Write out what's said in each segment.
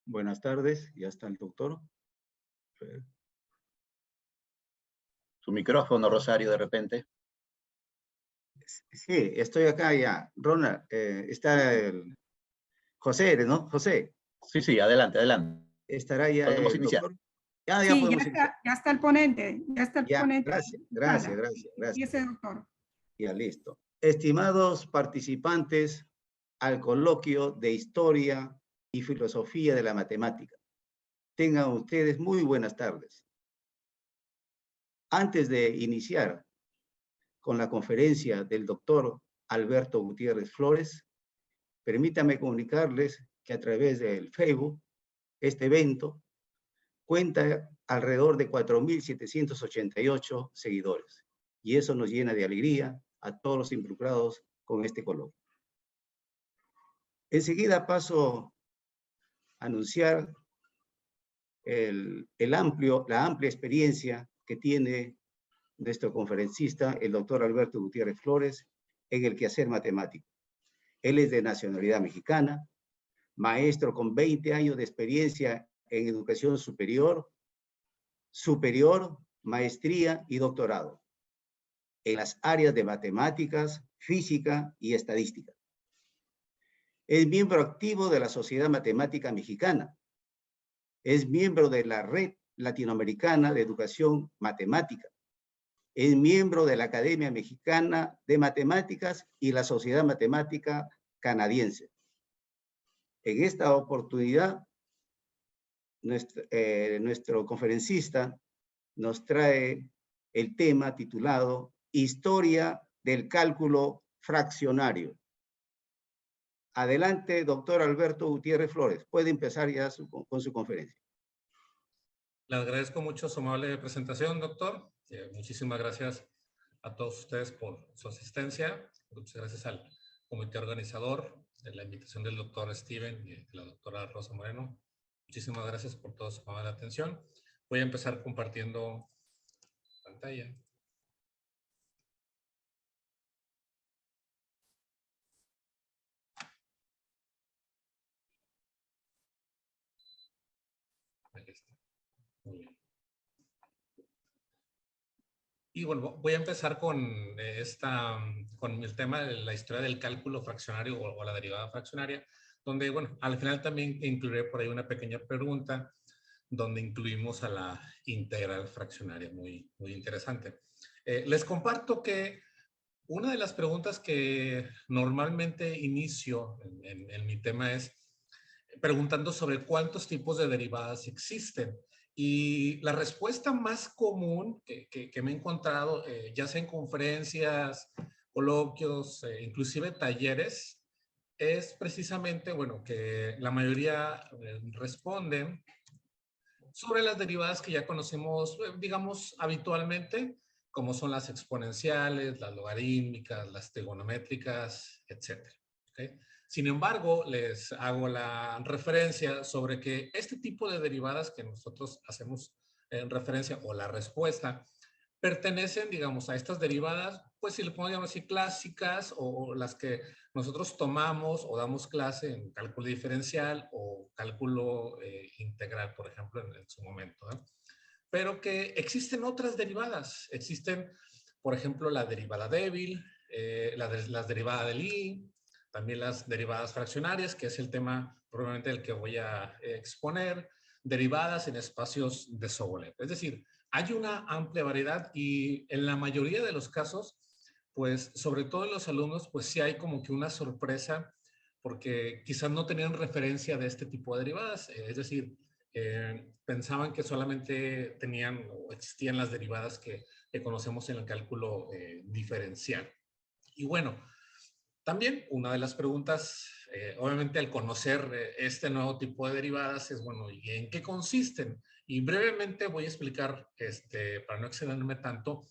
Buenas tardes, ya está el doctor. Su micrófono, Rosario, de repente. Sí, estoy acá ya. Ronald, está el José, ¿no? José, Sí, adelante, adelante. ¿estará ya Podemos el iniciar. doctor? Ya Sí, podemos iniciar. ya está el ponente, ya está el Ya, ponente. gracias. Y ese doctor. Ya, listo. Estimados participantes al coloquio de Historia y Filosofía de la Matemática, tengan ustedes muy buenas tardes. Antes de iniciar con la conferencia del doctor Alberto Gutiérrez Flores, permítame comunicarles que a través del Facebook, este evento cuenta alrededor de 4.788 seguidores. Y eso nos llena de alegría a todos los involucrados con este coloquio. Enseguida paso a anunciar la amplia experiencia que tiene nuestro conferencista, el doctor Alberto Gutiérrez Flores, en el quehacer matemático. Él es de nacionalidad mexicana, maestro con 20 años de experiencia en educación superior, maestría y doctorado en las áreas de matemáticas, física y estadística. Es miembro activo de la Sociedad Matemática Mexicana. Es miembro de la Red Latinoamericana de Educación Matemática. Es miembro de la Academia Mexicana de Matemáticas y la Sociedad Matemática Canadiense. En esta oportunidad, nuestro conferencista nos trae el tema titulado Historia del cálculo fraccionario. Adelante, doctor Alberto Gutiérrez Flores. Puede empezar ya con su conferencia. Le agradezco mucho su amable presentación, doctor. Muchísimas gracias a todos ustedes por su asistencia. Muchas gracias al comité organizador de la invitación del doctor Steven y de la doctora Rosa Moreno. Muchísimas gracias por toda su amable atención. Voy a empezar compartiendo pantalla. Ahí está. Muy bien. Y bueno, voy a empezar con el tema de la historia del cálculo fraccionario o la derivada fraccionaria, donde, bueno, al final también incluiré por ahí una pequeña pregunta donde incluimos a la integral fraccionaria, muy interesante. Les comparto que una de las preguntas que normalmente inicio en mi tema es preguntando sobre cuántos tipos de derivadas existen. Y la respuesta más común que me he encontrado, ya sea en conferencias, coloquios, inclusive talleres, es precisamente, bueno, que la mayoría responden sobre las derivadas que ya conocemos, digamos, habitualmente, como son las exponenciales, las logarítmicas, las trigonométricas, etc. ¿Okay? Sin embargo, les hago la referencia sobre que este tipo de derivadas que nosotros hacemos en referencia o la respuesta pertenecen, digamos, a estas derivadas, pues si le podemos llamar así, clásicas o las que nosotros tomamos o damos clase en cálculo diferencial o cálculo integral, por ejemplo, en su momento. Pero que existen otras derivadas. Existen, por ejemplo, la derivada débil, las derivadas del I, también las derivadas fraccionarias, que es el tema probablemente del que voy a exponer, derivadas en espacios de Sobolev. Es decir, hay una amplia variedad y en la mayoría de los casos, pues sobre todo en los alumnos, pues sí hay como que una sorpresa porque quizás no tenían referencia de este tipo de derivadas. Es decir, pensaban que solamente tenían o existían las derivadas que conocemos en el cálculo diferencial. Y bueno, también una de las preguntas, obviamente al conocer este nuevo tipo de derivadas es, bueno, ¿y en qué consisten? Y brevemente voy a explicar, para no excederme tanto,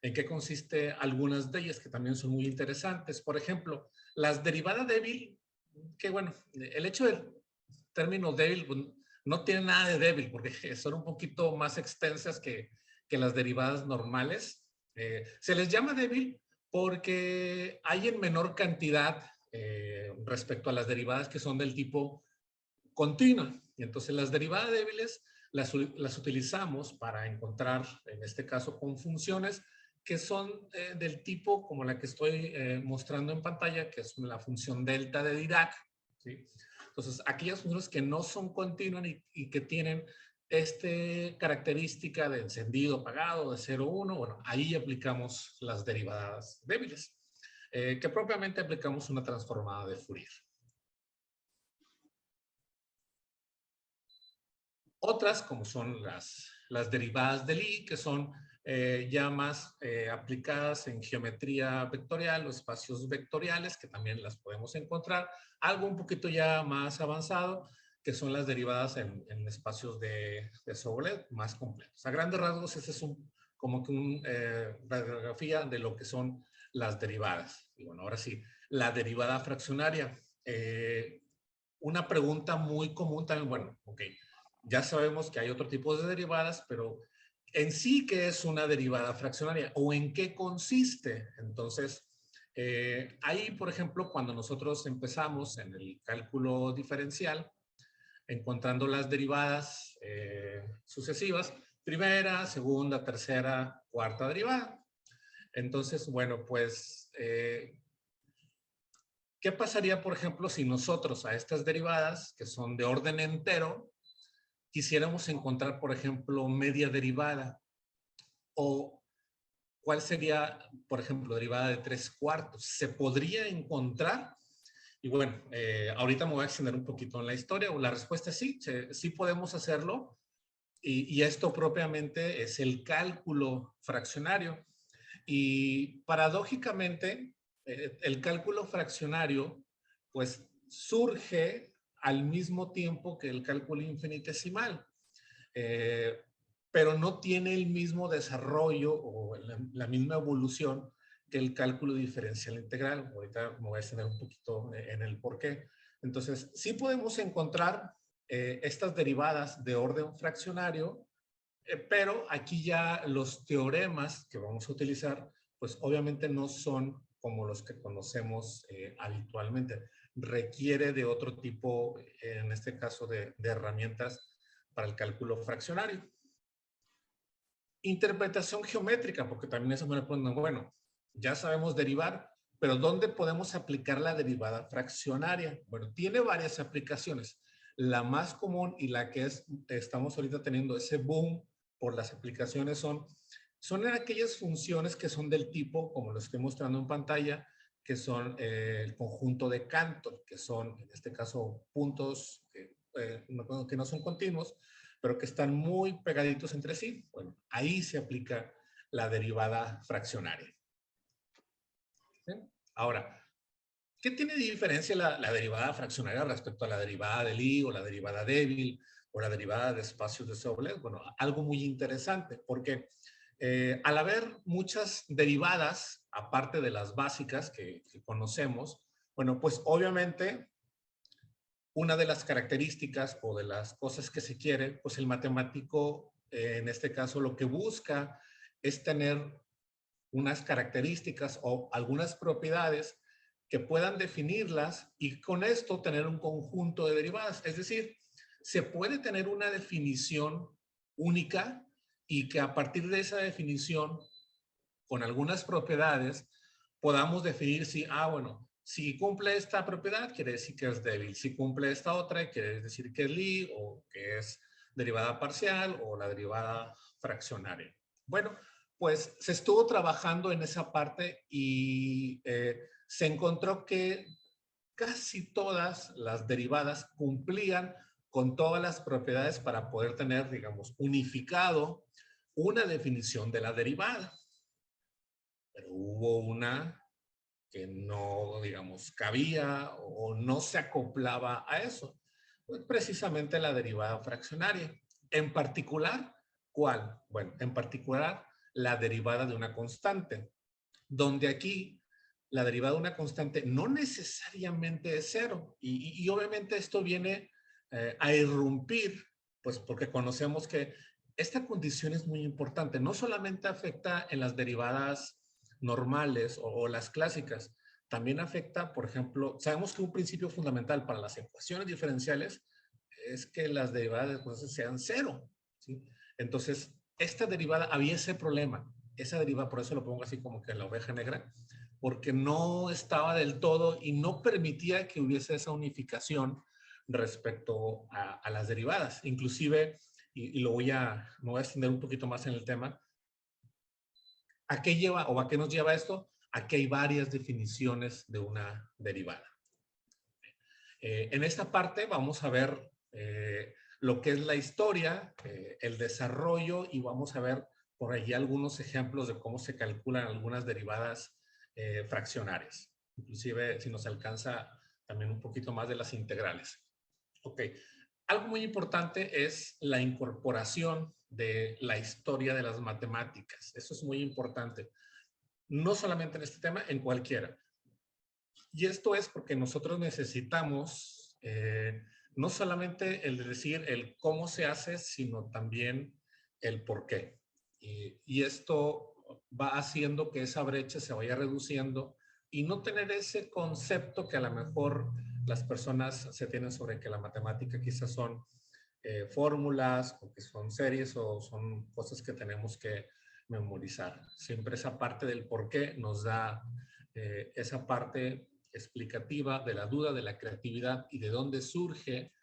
en qué consiste algunas de ellas que también son muy interesantes. Por ejemplo, las derivadas débil, que bueno, el hecho del término débil pues, no tiene nada de débil porque son un poquito más extensas que las derivadas normales. Se les llama débil porque hay en menor cantidad respecto a las derivadas que son del tipo continua. Y entonces las derivadas débiles las utilizamos para encontrar, en este caso, con funciones que son del tipo como la que estoy mostrando en pantalla, que es la función delta de Dirac, ¿sí? Entonces, aquellas funciones que no son continuas y que tienen esta característica de encendido, apagado, de 0, 1, bueno, ahí aplicamos las derivadas débiles, que propiamente aplicamos una transformada de Fourier. Otras, como son las derivadas de Lie, que son ya más aplicadas en geometría vectorial o espacios vectoriales, que también las podemos encontrar. Algo un poquito ya más avanzado, que son las derivadas en espacios de Sobolev más completos. A grandes rasgos, ese es como que una radiografía de lo que son las derivadas. Y bueno, ahora sí, la derivada fraccionaria. Una pregunta muy común también, bueno, ok, ya sabemos que hay otro tipo de derivadas, pero en sí, ¿qué es una derivada fraccionaria? ¿O en qué consiste? Entonces, ahí, por ejemplo, cuando nosotros empezamos en el cálculo diferencial, encontrando las derivadas sucesivas, primera, segunda, tercera, cuarta derivada. Entonces, bueno, pues, ¿qué pasaría, por ejemplo, si nosotros a estas derivadas, que son de orden entero, quisiéramos encontrar, por ejemplo, media derivada? ¿O cuál sería, por ejemplo, derivada de 3/4? ¿Se podría encontrar? Y bueno, ahorita me voy a extender un poquito en la historia. La respuesta es sí, sí podemos hacerlo. Y esto propiamente es el cálculo fraccionario. Y paradójicamente, el cálculo fraccionario, pues, surge al mismo tiempo que el cálculo infinitesimal. Pero no tiene el mismo desarrollo o la misma evolución que el cálculo diferencial integral. Ahorita me voy a extender un poquito en el por qué. Entonces, sí podemos encontrar estas derivadas de orden fraccionario, pero aquí ya los teoremas que vamos a utilizar, pues obviamente no son como los que conocemos habitualmente. Requiere de otro tipo, en este caso, de herramientas para el cálculo fraccionario. Interpretación geométrica, porque también eso me lo ponen, bueno, ya sabemos derivar, pero ¿dónde podemos aplicar la derivada fraccionaria? Bueno, tiene varias aplicaciones. La más común y la que estamos ahorita teniendo ese boom por las aplicaciones son en aquellas funciones que son del tipo, como lo estoy mostrando en pantalla, que son el conjunto de Cantor, que son, en este caso, puntos que no son continuos, pero que están muy pegaditos entre sí. Bueno, ahí se aplica la derivada fraccionaria. ¿Sí? Ahora, ¿qué tiene de diferencia la derivada fraccionaria respecto a la derivada de Lie o la derivada débil o la derivada de espacios de Sobolev? Bueno, algo muy interesante, porque al haber muchas derivadas, aparte de las básicas que conocemos, bueno, pues obviamente una de las características o de las cosas que se quiere, pues el matemático, en este caso, lo que busca es tener unas características o algunas propiedades que puedan definirlas y con esto tener un conjunto de derivadas. Es decir, se puede tener una definición única y que a partir de esa definición, con algunas propiedades, podamos definir si, bueno, si cumple esta propiedad, quiere decir que es débil. Si cumple esta otra, quiere decir que es Lie o que es derivada parcial o la derivada fraccionaria. Bueno, pues se estuvo trabajando en esa parte y se encontró que casi todas las derivadas cumplían con todas las propiedades para poder tener, digamos, unificado una definición de la derivada. Pero hubo una que no, digamos, cabía o no se acoplaba a eso. Pues precisamente la derivada fraccionaria. En particular, ¿cuál? Bueno, en particular, la derivada de una constante, donde aquí la derivada de una constante no necesariamente es cero. Y obviamente esto viene a irrumpir, pues porque conocemos que esta condición es muy importante. No solamente afecta en las derivadas normales o las clásicas, también afecta, por ejemplo, sabemos que un principio fundamental para las ecuaciones diferenciales es que las derivadas de cosas sean cero, ¿sí? Entonces, esta derivada, había ese problema. Esa derivada, por eso lo pongo así como que la oveja negra, porque no estaba del todo y no permitía que hubiese esa unificación respecto a las derivadas. Inclusive, y me voy a extender un poquito más en el tema, ¿a qué lleva o a qué nos lleva esto? A que hay varias definiciones de una derivada. En esta parte vamos a ver lo que es la historia, el desarrollo, y vamos a ver por allí algunos ejemplos de cómo se calculan algunas derivadas fraccionarias. Inclusive si nos alcanza también un poquito más de las integrales. Ok. Algo muy importante es la incorporación de la historia de las matemáticas. Eso es muy importante. No solamente en este tema, en cualquiera. Y esto es porque nosotros necesitamos no solamente el decir el cómo se hace, sino también el por qué. Y esto va haciendo que esa brecha se vaya reduciendo y no tener ese concepto que a lo mejor las personas se tienen sobre que la matemática quizás son fórmulas o que son series o son cosas que tenemos que memorizar. Siempre esa parte del por qué nos da esa parte explicativa de la duda, de la creatividad y de dónde surge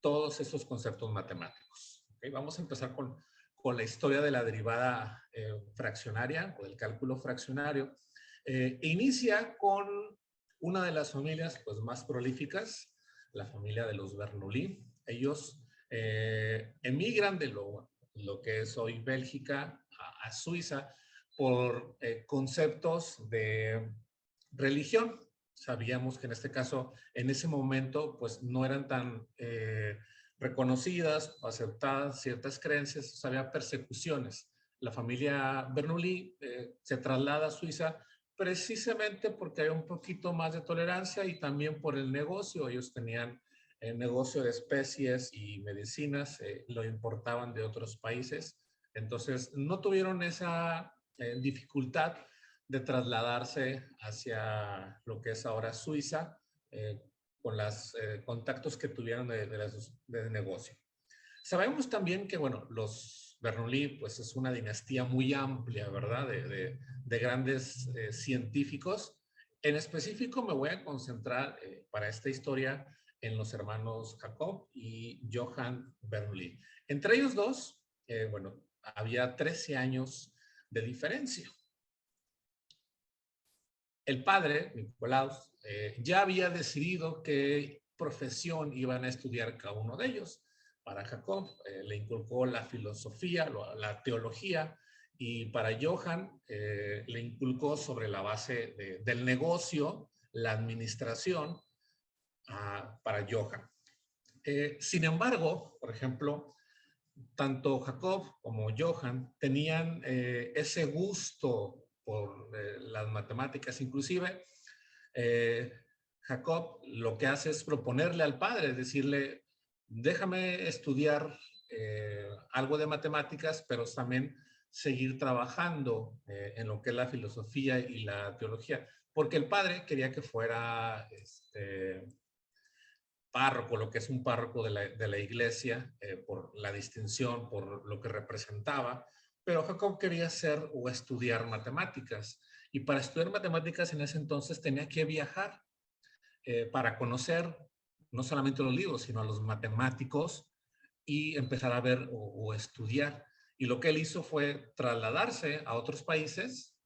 todos esos conceptos matemáticos. ¿Okay? Vamos a empezar con la historia de la derivada fraccionaria o del cálculo fraccionario. Inicia con una de las familias pues, más prolíficas, la familia de los Bernoulli. Ellos emigran de lo que es hoy Bélgica a Suiza por conceptos de religión. Sabíamos que en este caso, en ese momento, pues no eran tan reconocidas o aceptadas ciertas creencias, o sea, había persecuciones. La familia Bernoulli se traslada a Suiza precisamente porque hay un poquito más de tolerancia y también por el negocio. Ellos tenían negocio de especies y medicinas, lo importaban de otros países. Entonces, no tuvieron esa dificultad de trasladarse hacia lo que es ahora Suiza, con los contactos que tuvieron de negocio. Sabemos también que, bueno, los Bernoulli, pues es una dinastía muy amplia, ¿verdad? De grandes científicos. En específico me voy a concentrar para esta historia en los hermanos Jacob y Johann Bernoulli. Entre ellos dos, bueno, había 13 años de diferencia. El padre, Nicolaus, ya había decidido qué profesión iban a estudiar cada uno de ellos. Para Jacob le inculcó la filosofía, la teología, y para Johann le inculcó sobre la base del negocio, la administración, para Johann. Sin embargo, por ejemplo, tanto Jacob como Johann tenían ese gusto por las matemáticas. Inclusive, Jacob lo que hace es proponerle al padre, decirle, déjame estudiar algo de matemáticas, pero también seguir trabajando en lo que es la filosofía y la teología, porque el padre quería que fuera párroco, lo que es un párroco de la iglesia, por la distinción, por lo que representaba, pero Jacob quería hacer o estudiar matemáticas. Y para estudiar matemáticas en ese entonces tenía que viajar para conocer no solamente los libros, sino a los matemáticos y empezar a ver o estudiar. Y lo que él hizo fue trasladarse a otros países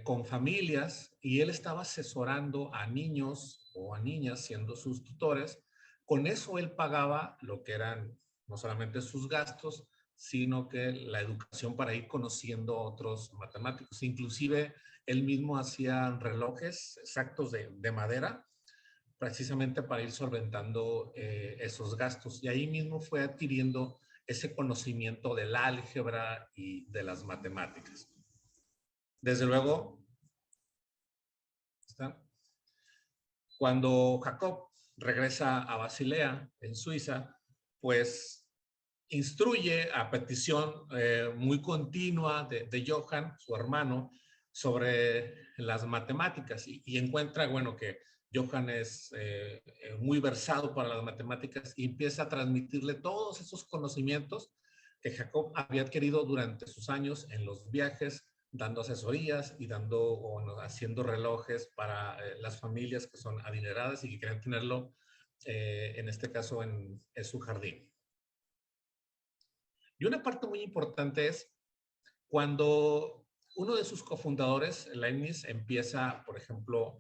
con familias, y él estaba asesorando a niños o a niñas siendo sus tutores. Con eso él pagaba lo que eran no solamente sus gastos, sino que la educación para ir conociendo a otros matemáticos. Inclusive él mismo hacía relojes exactos de madera, precisamente para ir solventando esos gastos. Y ahí mismo fue adquiriendo ese conocimiento del álgebra y de las matemáticas. Desde luego, cuando Jacob regresa a Basilea, en Suiza, pues instruye a petición muy continua de Johann, su hermano, sobre las matemáticas, y encuentra, bueno, que Johann es muy versado para las matemáticas y empieza a transmitirle todos esos conocimientos que Jacob había adquirido durante sus años en los viajes, dando asesorías y haciendo relojes para las familias que son adineradas y que quieren tenerlo, en este caso, en su jardín. Y una parte muy importante es cuando uno de sus cofundadores, Leibniz, empieza, por ejemplo,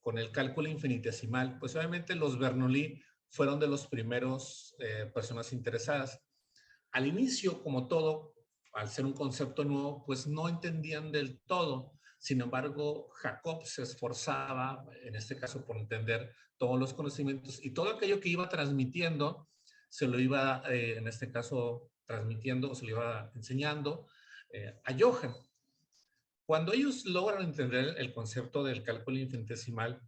con el cálculo infinitesimal, pues obviamente los Bernoulli fueron de los primeros personas interesadas. Al inicio, como todo, al ser un concepto nuevo, pues no entendían del todo. Sin embargo, Jacob se esforzaba, en este caso, por entender todos los conocimientos y todo aquello que iba transmitiendo, se lo iba, en este caso, transmitiendo o se lo iba enseñando a Johann. Cuando ellos logran entender el concepto del cálculo infinitesimal,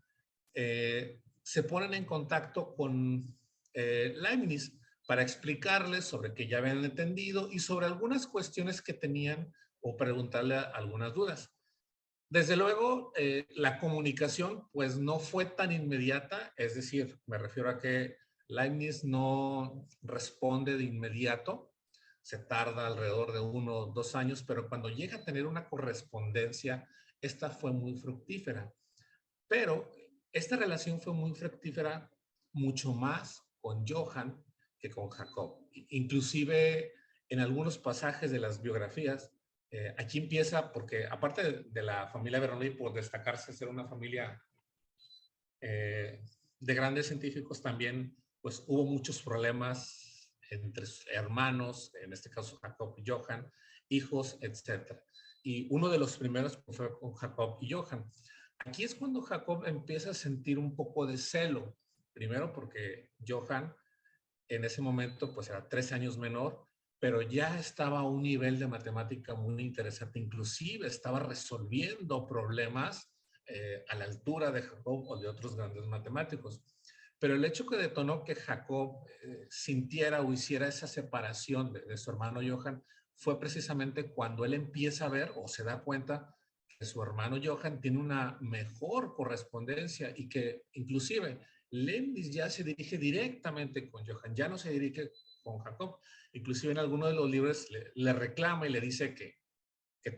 se ponen en contacto con Leibniz para explicarles sobre que ya habían entendido y sobre algunas cuestiones que tenían o preguntarle algunas dudas. Desde luego, la comunicación pues no fue tan inmediata, es decir, me refiero a que Leibniz no responde de inmediato, se tarda alrededor de 1 o 2 años, pero cuando llega a tener una correspondencia, esta fue muy fructífera. Pero esta relación fue muy fructífera mucho más con Johann que con Jacob. Inclusive en algunos pasajes de las biografías, aquí empieza, porque aparte de la familia Bernoulli, por destacarse ser una familia de grandes científicos, también pues hubo muchos problemas entre hermanos, en este caso Jacob y Johann, hijos, etc. Y uno de los primeros fue con Jacob y Johann. Aquí es cuando Jacob empieza a sentir un poco de celo, primero porque Johann en ese momento pues era 3 años menor, pero ya estaba a un nivel de matemática muy interesante, inclusive estaba resolviendo problemas a la altura de Jacob o de otros grandes matemáticos. Pero el hecho que detonó que Jacob sintiera o hiciera esa separación de su hermano Johann fue precisamente cuando él empieza a ver o se da cuenta que su hermano Johann tiene una mejor correspondencia y que inclusive Leibniz ya se dirige directamente con Johann, ya no se dirige con Jacob. Inclusive en alguno de los libros le reclama y le dice que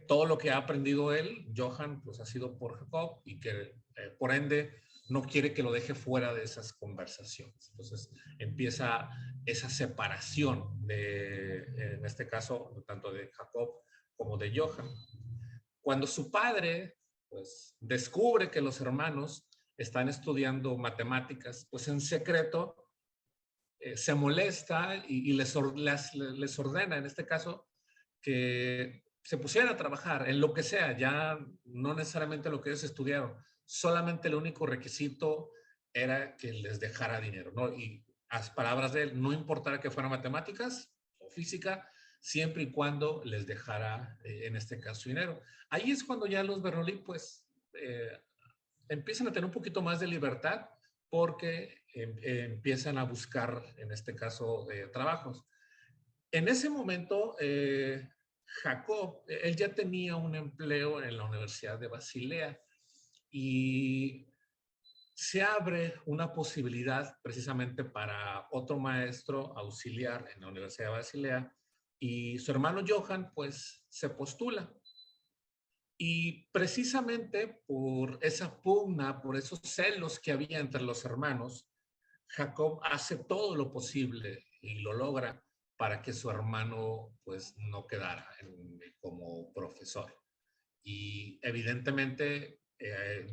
todo lo que ha aprendido él, Johann, pues ha sido por Jacob y que por ende no quiere que lo deje fuera de esas conversaciones. Entonces empieza esa separación en este caso, tanto de Jacob como de Johann. Cuando su padre pues descubre que los hermanos están estudiando matemáticas, pues en secreto se molesta y les ordena, en este caso, que se pusieran a trabajar en lo que sea, ya no necesariamente lo que ellos estudiaron, solamente el único requisito era que les dejara dinero, ¿no? Y a palabras de él, no importara que fueran matemáticas o física, siempre y cuando les dejara, en este caso, dinero. Ahí es cuando ya los Bernoulli, pues, empiezan a tener un poquito más de libertad porque empiezan a buscar, en este caso, trabajos. En ese momento, Jacob, él ya tenía un empleo en la Universidad de Basilea y se abre una posibilidad precisamente para otro maestro auxiliar en la Universidad de Basilea y su hermano Johann pues se postula. Y precisamente por esa pugna, por esos celos que había entre los hermanos, Jacob hace todo lo posible y lo logra para que su hermano pues no quedara como profesor. Y evidentemente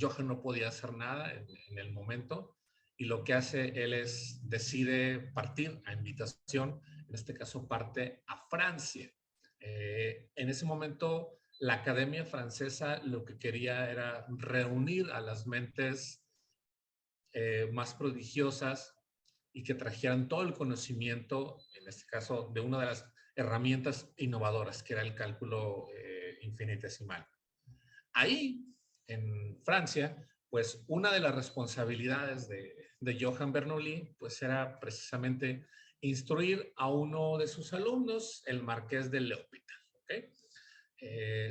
Johann no podía hacer nada en el momento y lo que hace él es decide partir a invitación, en este caso parte a Francia. En ese momento la Academia Francesa lo que quería era reunir a las mentes más prodigiosas y que trajeran todo el conocimiento, en este caso, de una de las herramientas innovadoras, que era el cálculo infinitesimal. Ahí, en Francia, pues una de las responsabilidades de Johann Bernoulli, pues era precisamente instruir a uno de sus alumnos, el marqués de L'Hôpital. ¿Okay?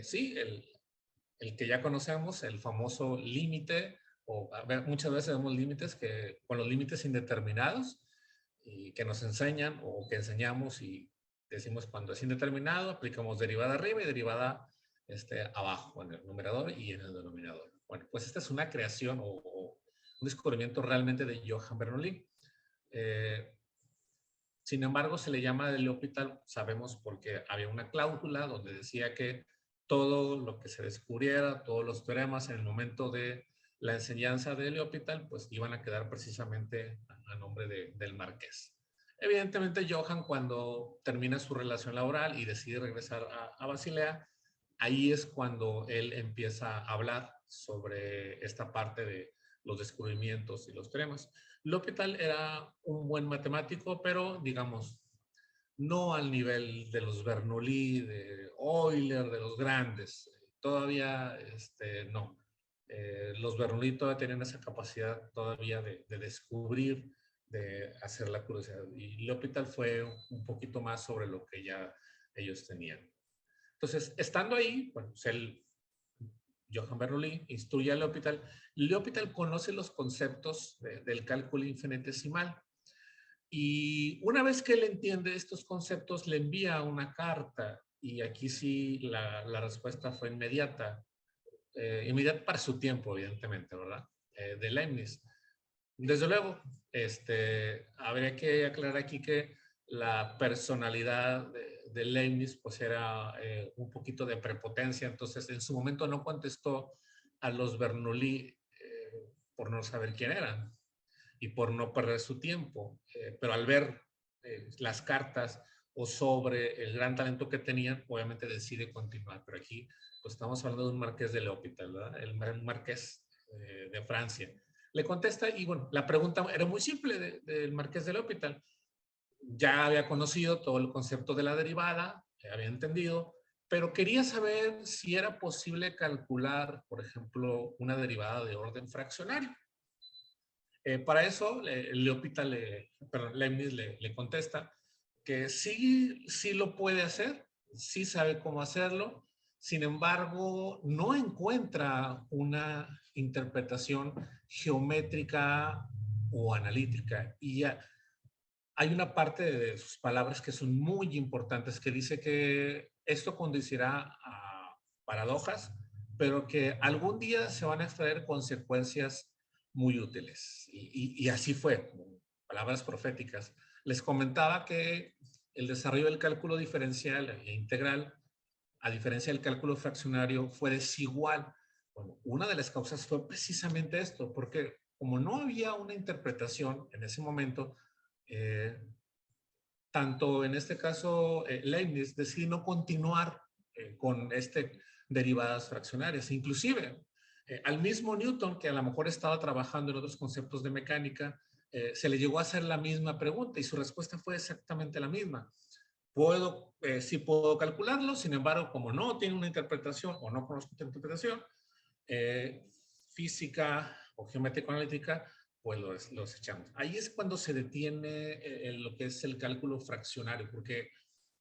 Sí, el que ya conocemos, el famoso límite o a ver, muchas veces vemos límites que con los límites indeterminados y que nos enseñan o que enseñamos y decimos cuando es indeterminado, aplicamos derivada arriba y derivada abajo, en el numerador y en el denominador. Bueno, pues esta es una creación o un descubrimiento realmente de Johann Bernoulli. Sin embargo, se le llama de L'Hopital, sabemos porque había una cláusula donde decía que todo lo que se descubriera, todos los teoremas en el momento de la enseñanza de L'Hopital, pues iban a quedar precisamente a nombre del marqués. Evidentemente, Johann, cuando termina su relación laboral y decide regresar a Basilea, ahí es cuando él empieza a hablar sobre esta parte de los descubrimientos y los teoremas. L'Hopital era un buen matemático, pero digamos, no al nivel de los Bernoulli, de Euler, de los grandes. Todavía no. Los Bernoulli todavía tenían esa capacidad todavía de descubrir, de hacer la curiosidad. Y L'Hopital fue un poquito más sobre lo que ya ellos tenían. Entonces, estando ahí, bueno, pues Johann Bernoulli instruye a L'Hopital. L'Hopital conoce los conceptos del cálculo infinitesimal. Y una vez que él entiende estos conceptos, le envía una carta. Y aquí sí la respuesta fue inmediata. Inmediata para su tiempo, evidentemente, ¿verdad? De Leibniz. Desde luego, habría que aclarar aquí que la personalidad de Leibniz pues era un poquito de prepotencia, entonces en su momento no contestó a los Bernoulli por no saber quién eran y por no perder su tiempo, pero al ver las cartas o sobre el gran talento que tenían, obviamente decide continuar, pero aquí pues estamos hablando de un marqués de L'Hopital, ¿verdad? El marqués de Francia. Le contesta y bueno, la pregunta era muy simple del marqués de L'Hopital. Ya había conocido todo el concepto de la derivada, había entendido, pero quería saber si era posible calcular, por ejemplo, una derivada de orden fraccionario. Para eso, Leibniz le contesta que sí, sí lo puede hacer, sí sabe cómo hacerlo, sin embargo, no encuentra una interpretación geométrica o analítica. Y hay una parte de sus palabras que son muy importantes, que dice que esto conducirá a paradojas, pero que algún día se van a extraer consecuencias muy útiles. Y así fue, palabras proféticas. Les comentaba que el desarrollo del cálculo diferencial e integral, a diferencia del cálculo fraccionario, fue desigual. Bueno, una de las causas fue precisamente esto, porque como no había una interpretación en ese momento, tanto en este caso Leibniz decide no continuar con derivadas fraccionarias. Inclusive al mismo Newton, que a lo mejor estaba trabajando en otros conceptos de mecánica, se le llegó a hacer la misma pregunta y su respuesta fue exactamente la misma. Sí puedo calcularlo, sin embargo, como no tiene una interpretación o no conozco otra interpretación, física o geométrico-analítica, pues los echamos. Ahí es cuando se detiene lo que es el cálculo fraccionario, porque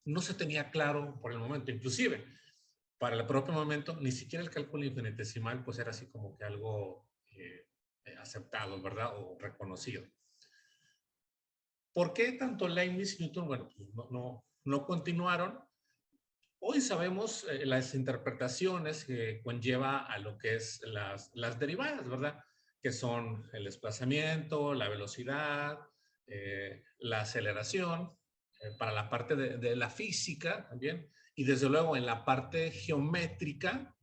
no se tenía claro por el momento. Inclusive, para el propio momento, ni siquiera el cálculo infinitesimal, pues era así como que algo aceptado, ¿verdad? O reconocido. ¿Por qué tanto Leibniz y Newton? Bueno, pues no continuaron. Hoy sabemos las interpretaciones que conlleva a lo que es las derivadas, ¿verdad? Que son el desplazamiento, la velocidad, la aceleración, para la parte de la física también, y desde luego en la parte geométrica,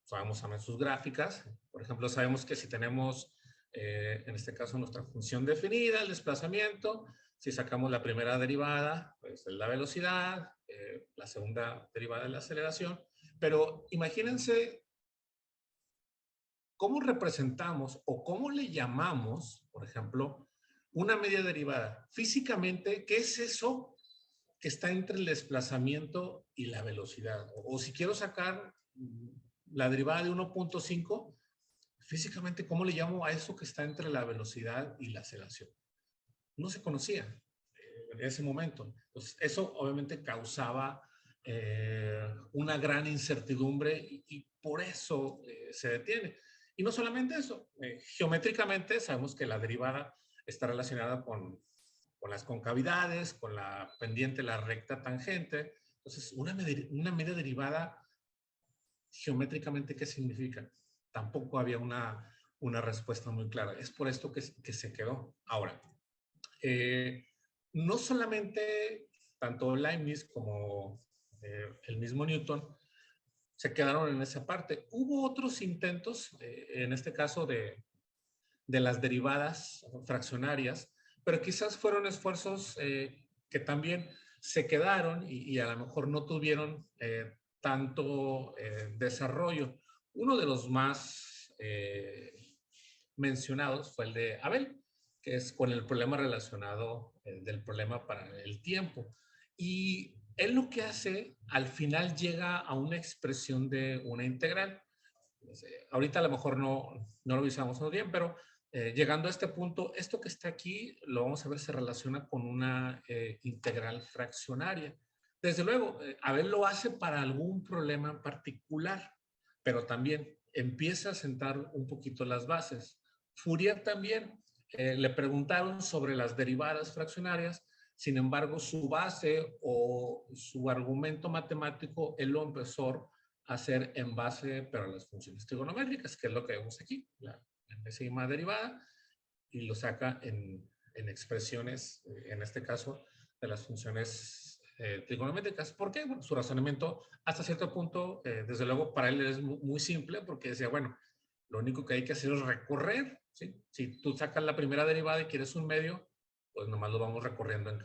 sabemos también sus gráficas. Por ejemplo, sabemos que si tenemos, en este caso, nuestra función definida, el desplazamiento, si sacamos la primera derivada, pues es la velocidad, la segunda derivada es la aceleración. Pero imagínense cómo representamos o cómo le llamamos, por ejemplo, una media derivada. Físicamente, ¿qué es eso que está entre el desplazamiento y la velocidad? O si quiero sacar la derivada de 1.5, físicamente, ¿cómo le llamo a eso que está entre la velocidad y la aceleración? No se conocía en ese momento. Entonces, eso obviamente causaba una gran incertidumbre y por eso se detiene. Y no solamente eso, geométricamente sabemos que la derivada está relacionada con las concavidades, con la pendiente, la recta tangente. Entonces, una media derivada, geométricamente, ¿qué significa? Tampoco había una respuesta muy clara. Es por esto que se quedó. Ahora, no solamente tanto Leibniz como el mismo Newton se quedaron en esa parte. Hubo otros intentos, en este caso de las derivadas fraccionarias, pero quizás fueron esfuerzos que también se quedaron y a lo mejor no tuvieron tanto desarrollo. Uno de los más mencionados fue el de Abel, que es con el problema relacionado del problema para el tiempo. Y él lo que hace, al final llega a una expresión de una integral. Ahorita a lo mejor no lo visamos muy bien, pero llegando a este punto, esto que está aquí, lo vamos a ver, se relaciona con una integral fraccionaria. Desde luego, Abel lo hace para algún problema en particular, pero también empieza a sentar un poquito las bases. Fourier también le preguntaron sobre las derivadas fraccionarias, sin embargo, su base o su argumento matemático, él lo empezó a hacer en base, pero a las funciones trigonométricas, que es lo que vemos aquí, la enésima derivada, y lo saca en expresiones, en este caso, de las funciones trigonométricas. ¿Por qué? Bueno, su razonamiento, hasta cierto punto, desde luego, para él es muy simple, porque decía, bueno, lo único que hay que hacer es recorrer, ¿sí? Si tú sacas la primera derivada y quieres un medio, pues nomás lo vamos recorriendo en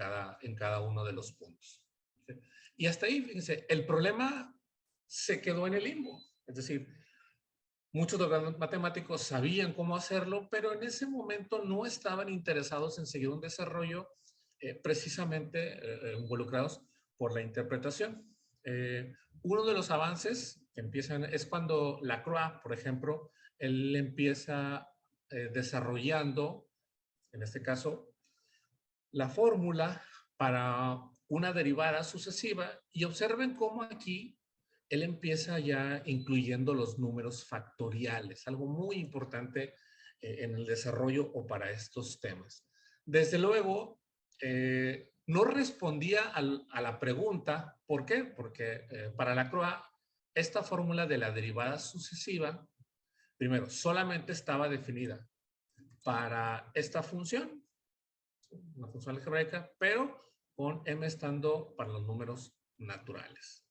cada uno de los puntos, ¿sí? Y hasta ahí, fíjense, el problema se quedó en el limbo. Es decir, muchos de los matemáticos sabían cómo hacerlo, pero en ese momento no estaban interesados en seguir un desarrollo precisamente involucrados por la interpretación. Uno de los avances que empiezan es cuando Lacroix, por ejemplo, él empieza desarrollando, en este caso, la fórmula para una derivada sucesiva, y observen cómo aquí él empieza ya incluyendo los números factoriales, algo muy importante en el desarrollo o para estos temas. Desde luego, no respondía a la pregunta, ¿por qué? Porque para Lacroix, esta fórmula de la derivada sucesiva, primero, solamente estaba definida para esta función, una función algebraica, pero con m estando para los números naturales.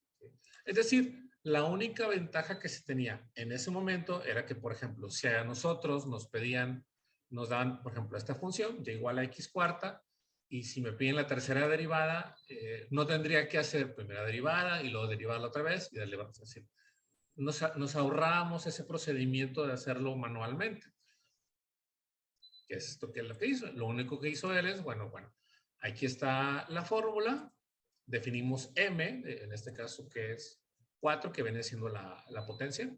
Es decir, la única ventaja que se tenía en ese momento era que, por ejemplo, si a nosotros nos daban, por ejemplo, esta función, y igual a x cuarta, y si me piden la tercera derivada, no tendría que hacer primera derivada y luego derivarla otra vez y darle, vamos a decir, nos ahorramos ese procedimiento de hacerlo manualmente. ¿Qué es esto que es lo que hizo? Lo único que hizo él es, bueno, aquí está la fórmula, definimos m, en este caso que es 4, que viene siendo la potencia,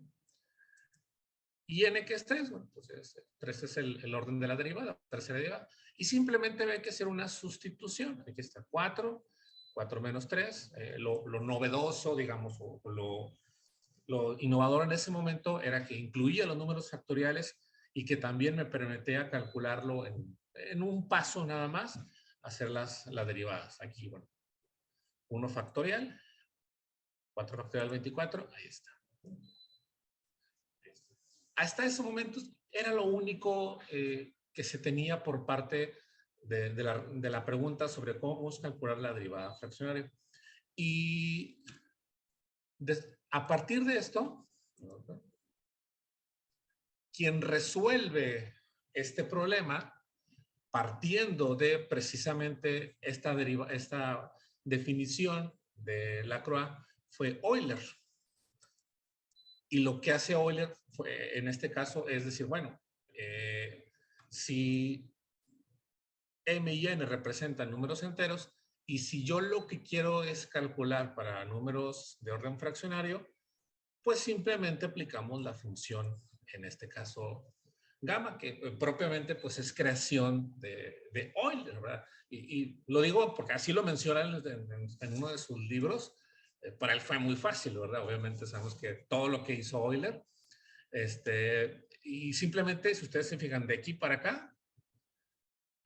y n que es 3, bueno, entonces 3 es el orden de la derivada, tercera derivada, y simplemente hay que hacer una sustitución. Aquí está 4 menos 3, lo novedoso, digamos, o lo innovador en ese momento era que incluía los números factoriales y que también me permitía calcularlo en un paso nada más, hacer las derivadas. Aquí, bueno, 1 factorial, 4 factorial 24, ahí está. Hasta ese momento era lo único que se tenía por parte de la pregunta sobre cómo vamos a calcular la derivada fraccionaria. Y a partir de esto, quien resuelve este problema, partiendo de precisamente esta definición de Lacroix, fue Euler. Y lo que hace Euler en este caso es decir, bueno, si m y n representan números enteros, y si yo lo que quiero es calcular para números de orden fraccionario, pues simplemente aplicamos la función, en este caso gamma, que propiamente pues es creación de Euler, ¿verdad? Y lo digo porque así lo menciona en uno de sus libros. Para él fue muy fácil, ¿verdad? Obviamente sabemos que todo lo que hizo Euler, y simplemente, si ustedes se fijan, de aquí para acá,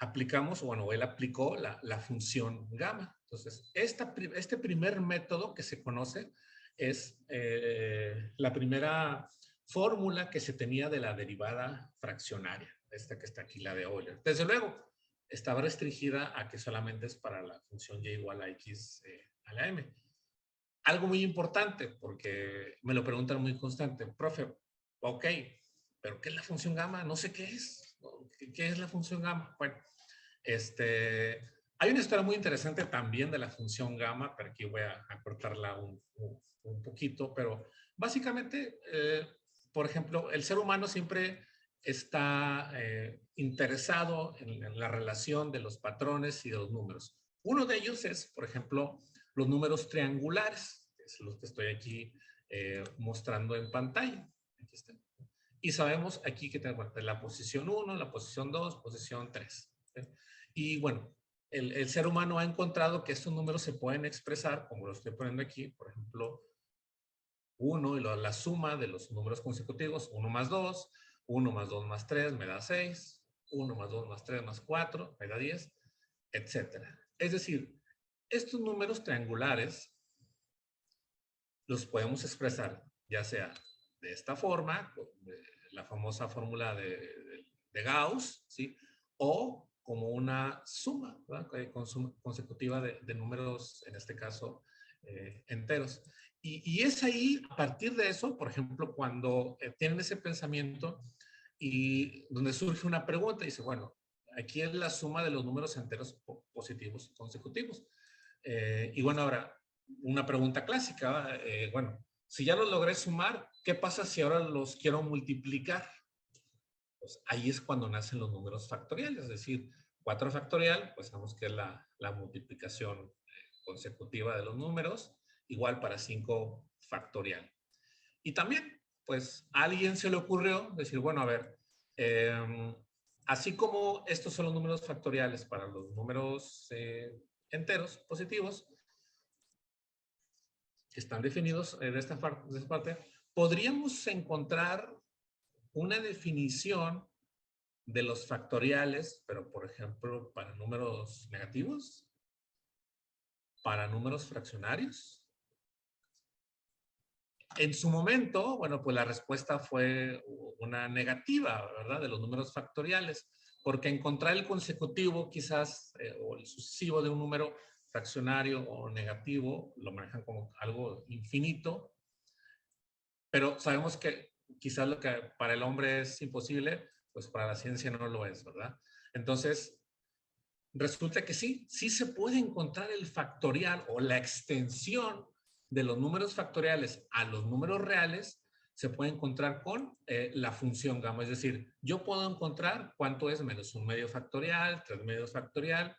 aplicamos, bueno, él aplicó la función gamma. Entonces, este primer método que se conoce es la primera fórmula que se tenía de la derivada fraccionaria, esta que está aquí, la de Euler. Desde luego, estaba restringida a que solamente es para la función y igual a x a la m. Algo muy importante, porque me lo preguntan muy constante, profe, ok, pero ¿qué es la función gamma? No sé qué es. ¿Qué es la función gamma? Bueno, hay una historia muy interesante también de la función gamma, pero aquí voy a cortarla un poquito, pero básicamente, por ejemplo, el ser humano siempre está interesado en la relación de los patrones y de los números. Uno de ellos es, por ejemplo, los números triangulares, que es los que estoy aquí mostrando en pantalla. Aquí está. Y sabemos aquí que tenemos la posición 1, la posición 2, posición 3. ¿Sí? Y bueno, el ser humano ha encontrado que estos números se pueden expresar, como lo estoy poniendo aquí, por ejemplo, 1 y la suma de los números consecutivos, 1 más 2, 1 más 2 más 3 me da 6, 1 más 2 más 3 más 4 me da 10, etc. Es decir, estos números triangulares los podemos expresar ya sea de esta forma, la famosa fórmula de Gauss, ¿sí? O como una suma, ¿verdad? Consecutiva de números, en este caso, enteros. Y es ahí, a partir de eso, por ejemplo, cuando tienen ese pensamiento y donde surge una pregunta, dice, bueno, aquí es la suma de los números enteros positivos consecutivos. Y bueno, ahora, una pregunta clásica, bueno, si ya los logré sumar, ¿qué pasa si ahora los quiero multiplicar? Pues ahí es cuando nacen los números factoriales, es decir, 4 factorial, pues sabemos que es la multiplicación consecutiva de los números, igual para 5 factorial. Y también, pues a alguien se le ocurrió decir, bueno, a ver, así como estos son los números factoriales para los números enteros positivos, que están definidos de esta parte, podríamos encontrar una definición de los factoriales, pero por ejemplo, para números negativos, para números fraccionarios. En su momento, bueno, pues la respuesta fue una negativa, ¿verdad? De los números factoriales, porque encontrar el consecutivo quizás, o el sucesivo de un número fraccionario o negativo, lo manejan como algo infinito, pero sabemos que quizás lo que para el hombre es imposible, pues para la ciencia no lo es, ¿verdad? Entonces, resulta que sí se puede encontrar el factorial o la extensión de los números factoriales a los números reales, se puede encontrar con la función gamma. Es decir, yo puedo encontrar cuánto es menos 1 medio factorial, 3 medios factorial,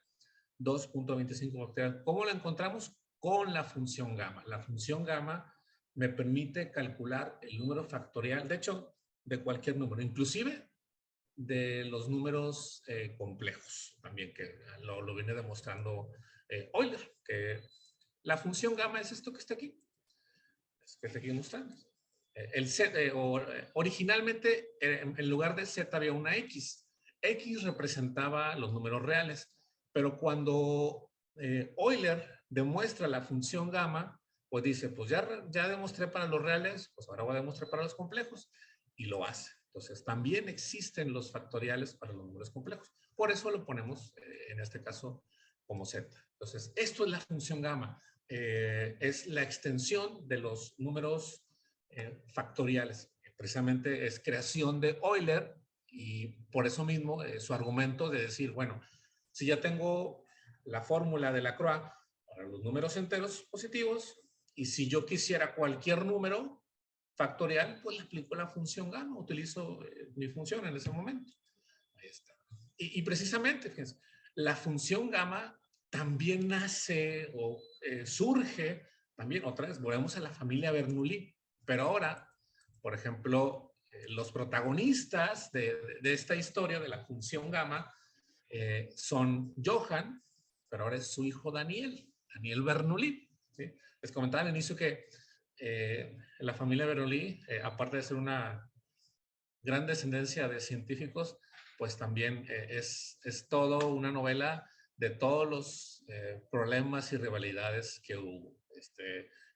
2.25 factorial. ¿Cómo lo encontramos? Con la función gamma. La función gamma me permite calcular el número factorial, de hecho, de cualquier número, inclusive de los números complejos, también que lo viene demostrando Euler, que la función gamma es esto que está aquí, que está aquí mostrando. Originalmente, en lugar de z había una x. X representaba los números reales, pero cuando Euler demuestra la función gamma, pues dice, pues ya demostré para los reales, pues ahora voy a demostrar para los complejos, y lo hace. Entonces, también existen los factoriales para los números complejos. Por eso lo ponemos, en este caso, como z. Entonces, esto es la función gamma. Es la extensión de los números factoriales. Precisamente es creación de Euler y por eso mismo su argumento de decir, bueno, si ya tengo la fórmula de Lacroix para los números enteros positivos y si yo quisiera cualquier número factorial, pues le aplico la función gamma, utilizo mi función en ese momento. Ahí está. Y precisamente, fíjense, la función gamma también nace o surge, también otra vez, volvemos a la familia Bernoulli, pero ahora, por ejemplo, los protagonistas de esta historia de la función gamma son Johann, pero ahora es su hijo Daniel Bernoulli. ¿Sí? Les comentaba al inicio que la familia Bernoulli, aparte de ser una gran descendencia de científicos, pues también es todo una novela de todos los problemas y rivalidades que hubo.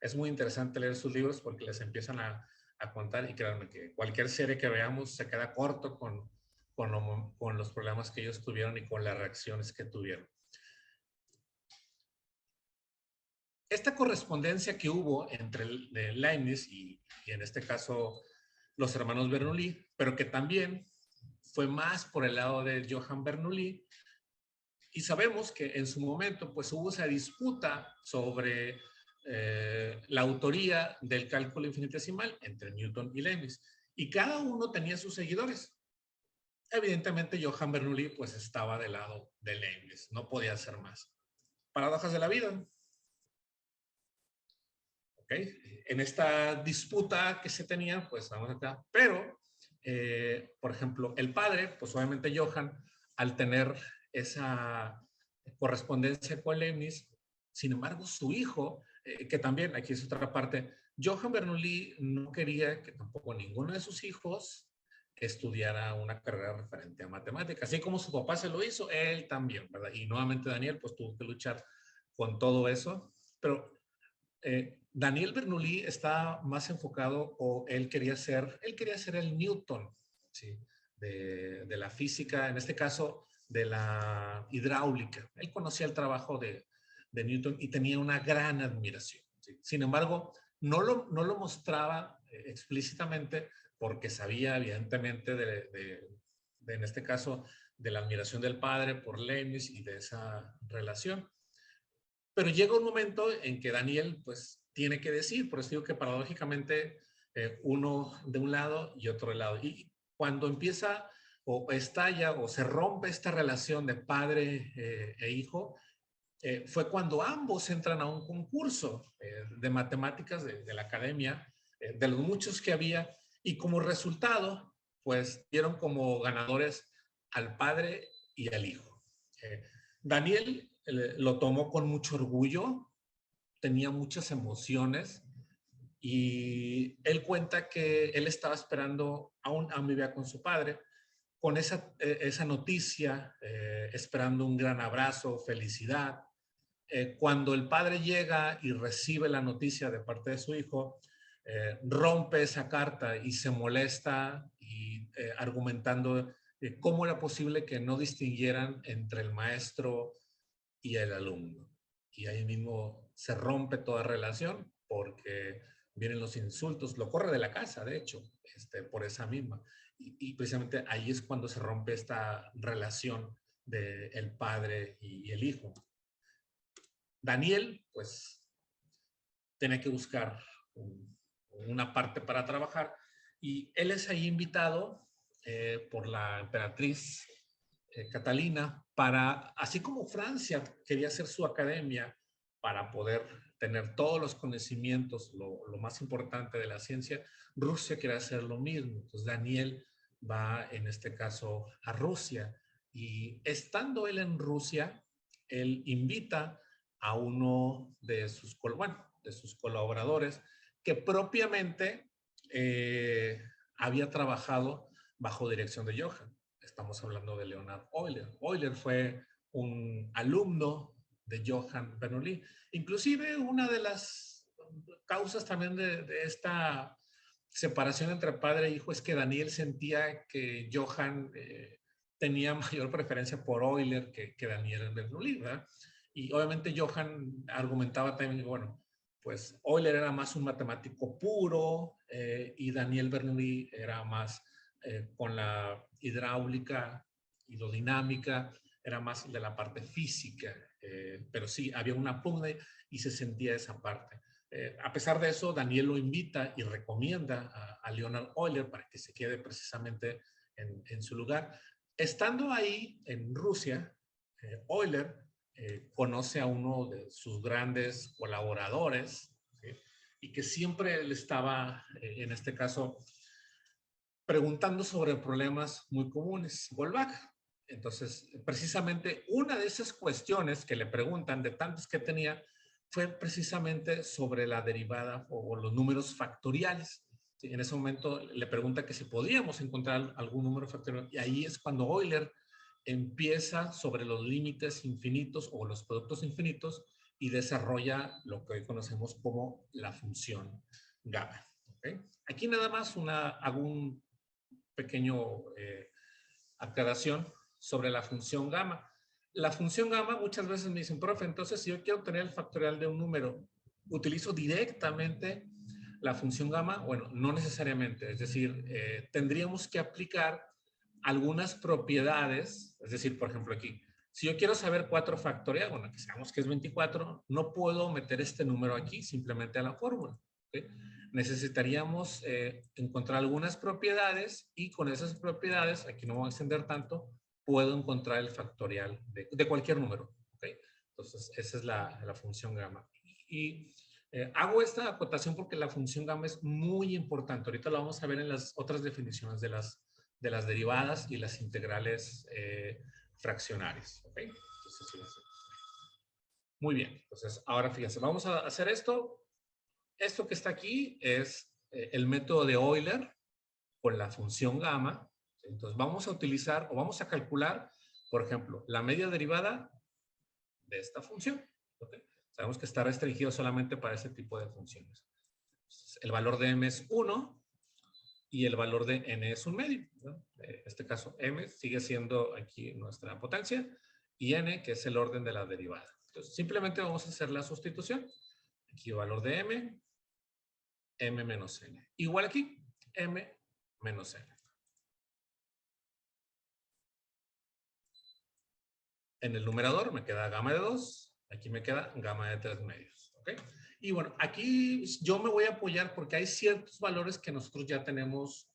Es muy interesante leer sus libros porque les empiezan a contar, y créanme que cualquier serie que veamos se queda corto con los problemas que ellos tuvieron y con las reacciones que tuvieron. Esta correspondencia que hubo entre Leibniz y en este caso los hermanos Bernoulli, pero que también fue más por el lado de Johann Bernoulli, y sabemos que en su momento pues hubo esa disputa sobre la autoría del cálculo infinitesimal entre Newton y Leibniz, y cada uno tenía sus seguidores. Evidentemente Johann Bernoulli pues estaba del lado de Leibniz, no podía ser más. Paradojas de la vida. ¿Okay? En esta disputa que se tenía, pues vamos acá, pero, por ejemplo, el padre, pues obviamente Johann, al tener esa correspondencia con Leibniz, sin embargo, su hijo, que también, aquí es otra parte, Johann Bernoulli no quería que tampoco ninguno de sus hijos estudiara una carrera referente a matemáticas, así como su papá se lo hizo, él también, ¿verdad? Y nuevamente Daniel, pues tuvo que luchar con todo eso, pero Daniel Bernoulli está más enfocado, o él quería ser el Newton, ¿sí? de la física, en este caso de la hidráulica. Él conocía el trabajo de Newton y tenía una gran admiración, ¿sí? Sin embargo, no lo mostraba explícitamente porque sabía evidentemente en este caso, de la admiración del padre por Leibniz y de esa relación. Pero llega un momento en que Daniel, pues, tiene que decir, por eso digo que paradójicamente uno de un lado y otro del lado. Y cuando empieza o estalla o se rompe esta relación de padre e hijo, fue cuando ambos entran a un concurso de matemáticas de la academia, de los muchos que había, y como resultado, pues, dieron como ganadores al padre y al hijo. Daniel lo tomó con mucho orgullo, tenía muchas emociones, y él cuenta que él estaba esperando, aún vivía con su padre, con esa noticia, esperando un gran abrazo, felicidad. Cuando el padre llega y recibe la noticia de parte de su hijo, rompe esa carta y se molesta, y argumentando cómo era posible que no distinguieran entre el maestro y el alumno. Y ahí mismo se rompe toda relación porque vienen los insultos, lo corre de la casa, de hecho, por esa misma. Y precisamente ahí es cuando se rompe esta relación del padre y el hijo. Daniel, pues, tiene que buscar una parte para trabajar, y él es ahí invitado por la emperatriz Catalina para, así como Francia quería hacer su academia para poder tener todos los conocimientos, lo más importante de la ciencia, Rusia quiere hacer lo mismo. Entonces Daniel va, en este caso, a Rusia, y estando él en Rusia, él invita a uno de sus colaboradores que propiamente había trabajado bajo dirección de Johann. Estamos hablando de Leonhard Euler. Euler fue un alumno de Johann Bernoulli. Inclusive una de las causas también de esta separación entre padre e hijo es que Daniel sentía que Johann tenía mayor preferencia por Euler que Daniel Bernoulli, ¿verdad? Y obviamente Johann argumentaba también, bueno, pues Euler era más un matemático puro y Daniel Bernoulli era más con la hidráulica, hidrodinámica, era más de la parte física, pero sí, había una pugna y se sentía esa parte. A pesar de eso, Daniel lo invita y recomienda a Leonhard Euler para que se quede precisamente en su lugar. Estando ahí en Rusia, Euler conoce a uno de sus grandes colaboradores, ¿sí? Y que siempre él estaba, en este caso, preguntando sobre problemas muy comunes, Goldbach. Entonces, precisamente una de esas cuestiones que le preguntan, de tantas que tenía, fue precisamente sobre la derivada o los números factoriales. ¿sí? En ese momento le pregunta que si podíamos encontrar algún número factorial, y ahí es cuando Euler empieza sobre los límites infinitos o los productos infinitos y desarrolla lo que hoy conocemos como la función gamma. ¿Okay? Aquí nada más hago un pequeño aclaración sobre la función gamma. La función gamma, muchas veces me dicen, profe, entonces si yo quiero obtener el factorial de un número, ¿utilizo directamente la función gamma? Bueno, no necesariamente. Es decir, tendríamos que aplicar algunas propiedades. Es decir, por ejemplo aquí, si yo quiero saber 4 factorial, bueno, que sabemos que es 24, no puedo meter este número aquí simplemente a la fórmula. ¿Okay? Necesitaríamos encontrar algunas propiedades y con esas propiedades, aquí no voy a extender tanto, puedo encontrar el factorial de cualquier número. ¿Okay? Entonces, esa es la función gamma. Y hago esta acotación porque la función gamma es muy importante. Ahorita lo vamos a ver en las otras definiciones de las derivadas y las integrales fraccionarias. ¿Okay? Entonces, muy bien. Entonces, ahora fíjense, vamos a hacer esto. Esto que está aquí es el método de Euler con la función gamma. Entonces vamos a utilizar o vamos a calcular, por ejemplo, la media derivada de esta función. ¿Okay? Sabemos que está restringido solamente para ese tipo de funciones. Entonces, el valor de m es 1 y el valor de n es 1 medio. ¿No? En este caso, m sigue siendo aquí nuestra potencia y n, que es el orden de la derivada. Entonces, simplemente vamos a hacer la sustitución. Aquí el valor de m menos n. Igual aquí, m menos n. En el numerador me queda gamma de 2, aquí me queda gamma de 3 medios. ¿Okay? Y bueno, aquí yo me voy a apoyar porque hay ciertos valores que nosotros ya tenemos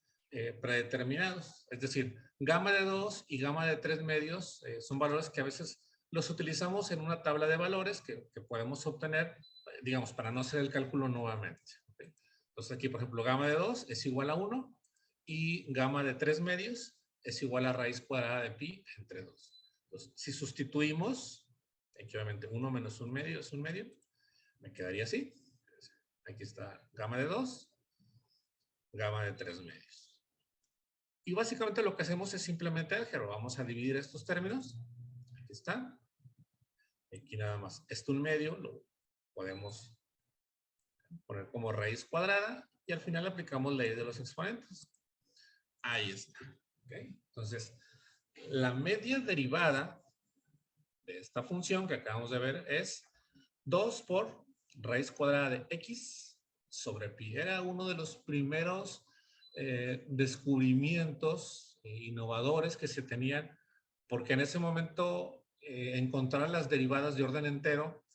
predeterminados. Es decir, gamma de 2 y gamma de 3 medios son valores que a veces los utilizamos en una tabla de valores que podemos obtener, digamos, para no hacer el cálculo nuevamente. ¿Okay? Entonces aquí, por ejemplo, gamma de 2 es igual a 1 y gamma de 3 medios es igual a raíz cuadrada de pi entre 2. Entonces, si sustituimos, aquí obviamente 1 menos 1 medio es 1 medio, me quedaría así. Aquí está gamma de 2, gamma de 3 medios. Y básicamente lo que hacemos es simplemente álgebra. Vamos a dividir estos términos. Aquí está. Aquí nada más. Esto 1 medio lo podemos poner como raíz cuadrada y al final aplicamos ley de los exponentes. Ahí está. ¿Okay? Entonces, la media derivada de esta función que acabamos de ver es 2 por raíz cuadrada de x sobre pi. Era uno de los primeros descubrimientos innovadores que se tenían, porque en ese momento encontrar las derivadas de orden entero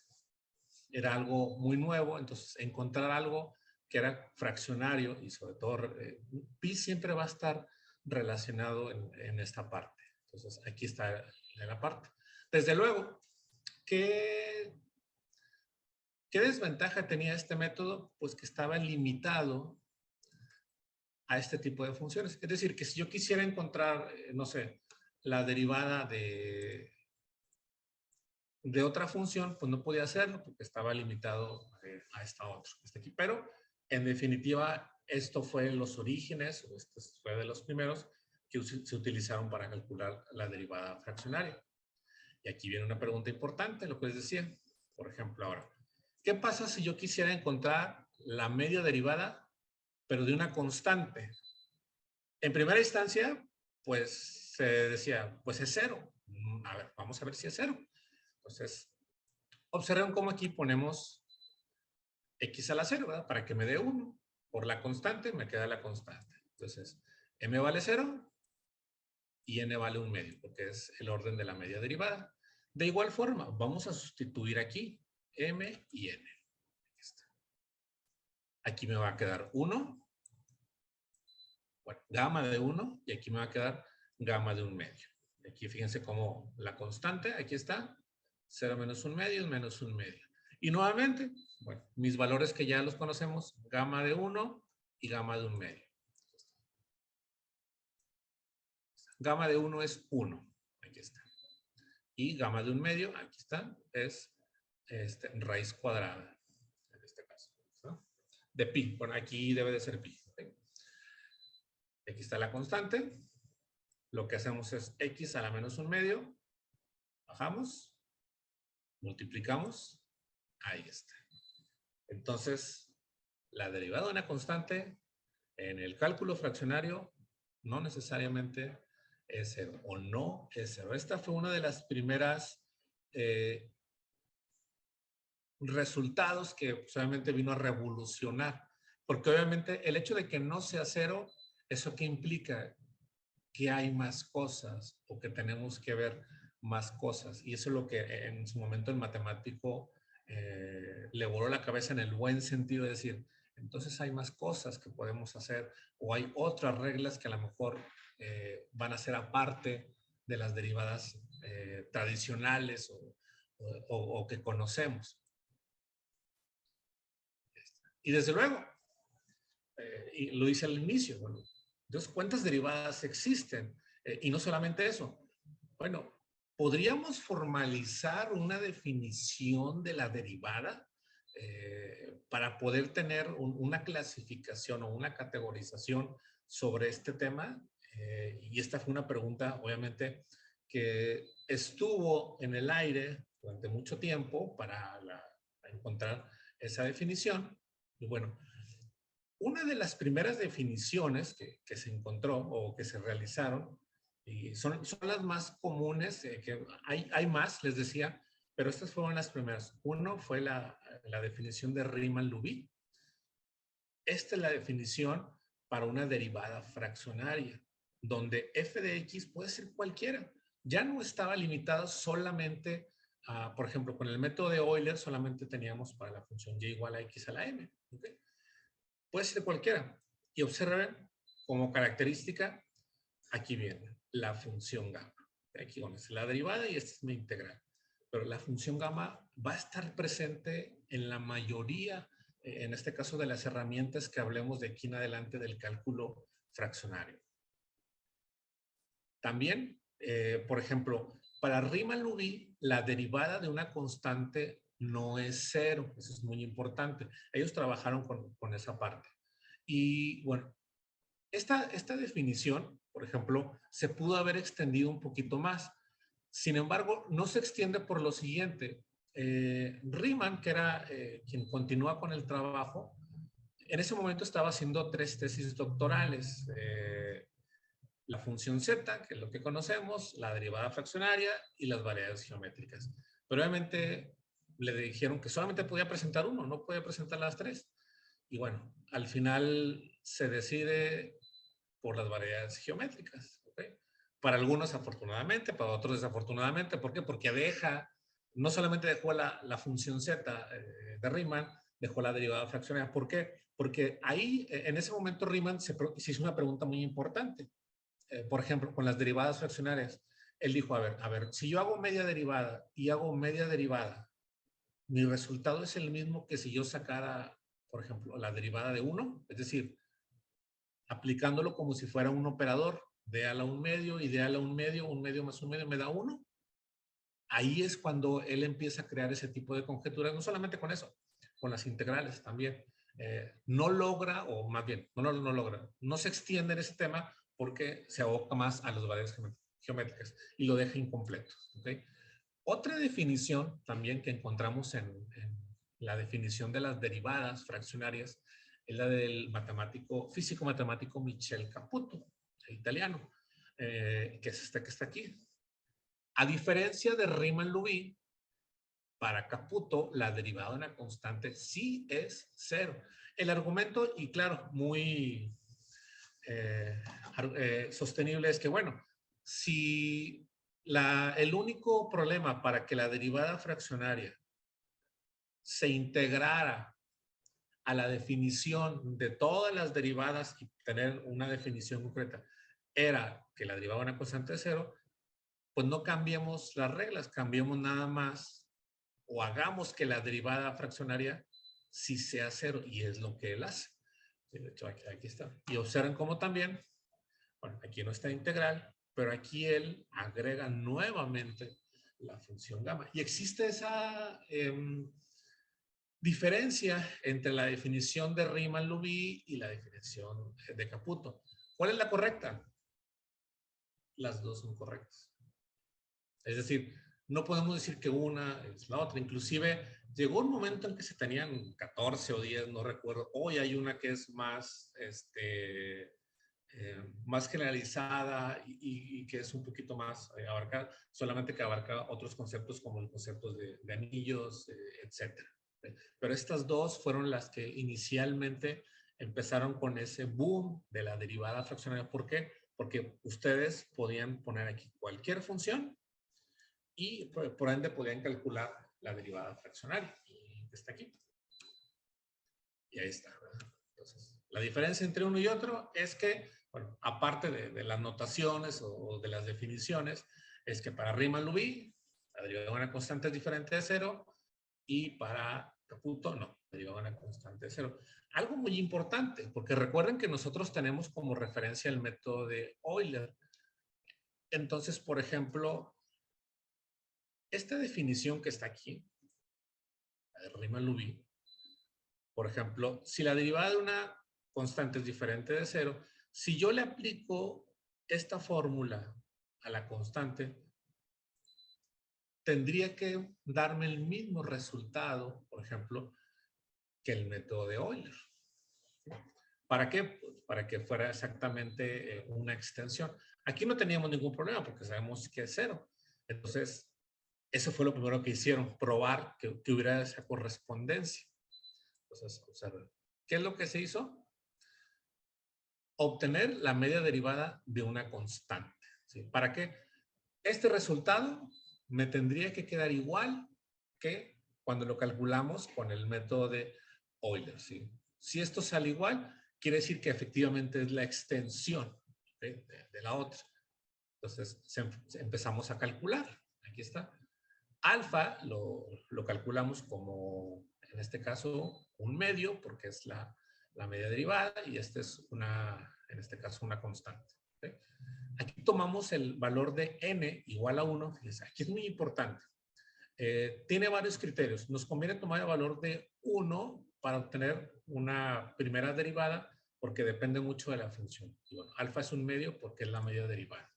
era algo muy nuevo. Entonces, encontrar algo que era fraccionario y sobre todo pi siempre va a estar relacionado en esta parte. Entonces, aquí está la parte. Desde luego, ¿qué desventaja tenía este método? Pues que estaba limitado a este tipo de funciones. Es decir, que si yo quisiera encontrar, no sé, la derivada de otra función, pues no podía hacerlo porque estaba limitado a esta otra, aquí. Pero, en definitiva, esto fue los orígenes, o esto fue de los primeros que se utilizaron para calcular la derivada fraccionaria. Y aquí viene una pregunta importante, lo que les decía. Por ejemplo, ahora, ¿qué pasa si yo quisiera encontrar la media derivada, pero de una constante? En primera instancia, pues se decía, pues es 0. A ver, vamos a ver si es 0. Entonces, observen cómo aquí ponemos x a la 0, ¿verdad? Para que me dé 1. Por la constante me queda la constante. Entonces, m vale 0 y n vale 1 medio, porque es el orden de la media derivada. De igual forma, vamos a sustituir aquí m y n. Aquí me va a quedar 1. Bueno, gamma de 1 y aquí me va a quedar gamma de 1 medio. Aquí fíjense cómo la constante, aquí está, 0 menos 1 medio es menos 1 medio. Y nuevamente, bueno, mis valores que ya los conocemos, gamma de 1 y gamma de 1 medio. Gamma de 1 es 1, aquí está. Y gamma de 1 medio, aquí está, es raíz cuadrada, en este caso, ¿no? De pi. Bueno, aquí debe de ser pi. ¿Okay? Aquí está la constante. Lo que hacemos es x a la menos 1/2. Bajamos. Multiplicamos. Ahí está. Entonces, la derivada de una constante en el cálculo fraccionario no necesariamente es 0 o no es 0. Esta fue una de las primeras resultados que pues, obviamente vino a revolucionar. Porque obviamente el hecho de que no sea 0, ¿eso qué implica? Que hay más cosas o que tenemos que ver más cosas. Y eso es lo que en su momento el matemático le voló la cabeza en el buen sentido de decir, entonces hay más cosas que podemos hacer o hay otras reglas que a lo mejor van a ser aparte de las derivadas tradicionales o que conocemos. Y desde luego, y lo hice al inicio, bueno, entonces, ¿cuántas derivadas existen? Y no solamente eso. Bueno, ¿podríamos formalizar una definición de la derivada para poder tener una clasificación o una categorización sobre este tema? Y esta fue una pregunta, obviamente, que estuvo en el aire durante mucho tiempo para encontrar esa definición. Y bueno, una de las primeras definiciones que se encontró o que se realizaron, y son las más comunes, que hay más, les decía, pero estas fueron las primeras. Uno fue la definición de Riemann-Levy. Esta es la definición para una derivada fraccionaria, donde f de x puede ser cualquiera. Ya no estaba limitado solamente a, por ejemplo, con el método de Euler solamente teníamos para la función y igual a x a la m. ¿Okay? Puede ser cualquiera. Y observen como característica, aquí viene la función gamma. Aquí es la derivada y esta es mi integral. Pero la función gamma va a estar presente en la mayoría, en este caso de las herramientas que hablemos de aquí en adelante del cálculo fraccionario. También, por ejemplo, para Riemann-Levy, la derivada de una constante no es 0. Eso es muy importante. Ellos trabajaron con esa parte. Y bueno, esta definición, por ejemplo, se pudo haber extendido un poquito más. Sin embargo, no se extiende por lo siguiente. Riemann, que era quien continúa con el trabajo, en ese momento estaba haciendo 3 tesis doctorales. La función z, que es lo que conocemos, la derivada fraccionaria y las variedades geométricas. Pero obviamente le dijeron que solamente podía presentar uno, no podía presentar las 3. Y bueno, al final se decide por las variedades geométricas. ¿Okay? Para algunos afortunadamente, para otros desafortunadamente. ¿Por qué? Porque no solamente dejó la función z de Riemann, dejó la derivada fraccionaria. ¿Por qué? Porque ahí, en ese momento, Riemann se hizo una pregunta muy importante. Por ejemplo, con las derivadas fraccionarias. Él dijo, a ver, si yo hago media derivada y hago media derivada, mi resultado es el mismo que si yo sacara, por ejemplo, la derivada de 1, es decir, aplicándolo como si fuera un operador, d a la 1/2 y d a la 1/2, 1/2 más 1/2 me da 1. Ahí es cuando él empieza a crear ese tipo de conjeturas, no solamente con eso, con las integrales también. No logra, o más bien, no logra, no se extiende en ese tema porque se aboca más a las variedades geométricas y lo deja incompleto. ¿Okay? Otra definición también que encontramos en la definición de las derivadas fraccionarias es la del físico-matemático Michel Caputo, italiano, que es este que está aquí. A diferencia de Riemann-Levy, para Caputo, la derivada de una constante sí es 0. El argumento, y claro, muy sostenible, es que, bueno, si el único problema para que la derivada fraccionaria se integrara a la definición de todas las derivadas y tener una definición concreta era que la derivada de una constante de 0, pues no cambiemos las reglas, cambiemos nada más o hagamos que la derivada fraccionaria sí sea 0 y es lo que él hace. De hecho, aquí está. Y observen cómo también, bueno, aquí no está integral, pero aquí él agrega nuevamente la función gamma. Y existe esa diferencia entre la definición de Riemann-Levy y la definición de Caputo. ¿Cuál es la correcta? Las dos son correctas. Es decir, no podemos decir que una es la otra. Inclusive llegó un momento en que se tenían 14 o 10, no recuerdo. Hoy hay una que es más, más generalizada y que es un poquito más abarcada, solamente que abarca otros conceptos como el concepto de anillos, etcétera. Pero estas dos fueron las que inicialmente empezaron con ese boom de la derivada fraccionaria. ¿Por qué? Porque ustedes podían poner aquí cualquier función y por ende podían calcular la derivada fraccionaria. Y está aquí. Y ahí está, ¿verdad? Entonces, la diferencia entre uno y otro es que, bueno, aparte de las notaciones o de las definiciones, es que para Riemann-Liouville, la derivada de una constante es diferente de cero y para Caputo, no, la derivada de una constante de cero. Algo muy importante, porque recuerden que nosotros tenemos como referencia el método de Euler. Entonces, por ejemplo, esta definición que está aquí, la de Riemann-Liouville, por ejemplo, si la derivada de una constante es diferente de cero, si yo le aplico esta fórmula a la constante, tendría que darme el mismo resultado, por ejemplo, que el método de Euler. ¿Para qué? Pues para que fuera exactamente una extensión. Aquí no teníamos ningún problema porque sabemos que es cero. Entonces, eso fue lo primero que hicieron, probar que hubiera esa correspondencia. Entonces, observen. ¿Qué es lo que se hizo? Obtener la media derivada de una constante. ¿Sí? ¿Para qué? Este resultado me tendría que quedar igual que cuando lo calculamos con el método de Euler. ¿Sí? Si esto sale igual, quiere decir que efectivamente es la extensión, ¿sí? de la otra. Entonces empezamos a calcular. Aquí está. Alfa lo calculamos como, en este caso, un medio, porque es la media derivada, y este es en este caso, una constante. ¿Sí? Aquí tomamos el valor de n igual a 1. Fíjense, aquí es muy importante. Tiene varios criterios. Nos conviene tomar el valor de 1 para obtener una primera derivada, porque depende mucho de la función. Y bueno, alfa es un medio porque es la media derivada.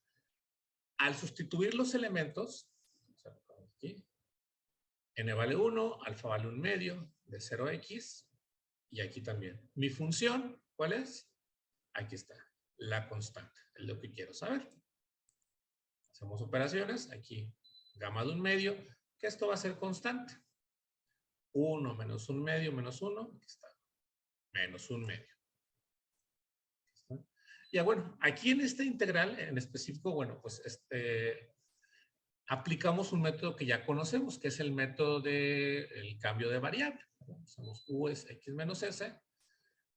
Al sustituir los elementos, aquí, n vale 1, alfa vale un medio de 0x, y aquí también. Mi función, ¿cuál es? Aquí está, la constante, es lo que quiero saber. Hacemos operaciones, aquí, gamma de un medio, que esto va a ser constante. 1 menos un medio menos 1, aquí está, menos un medio. Ya bueno, aquí en esta integral en específico, bueno, pues aplicamos un método que ya conocemos, que es el método del cambio de variable. Usamos u es x menos s,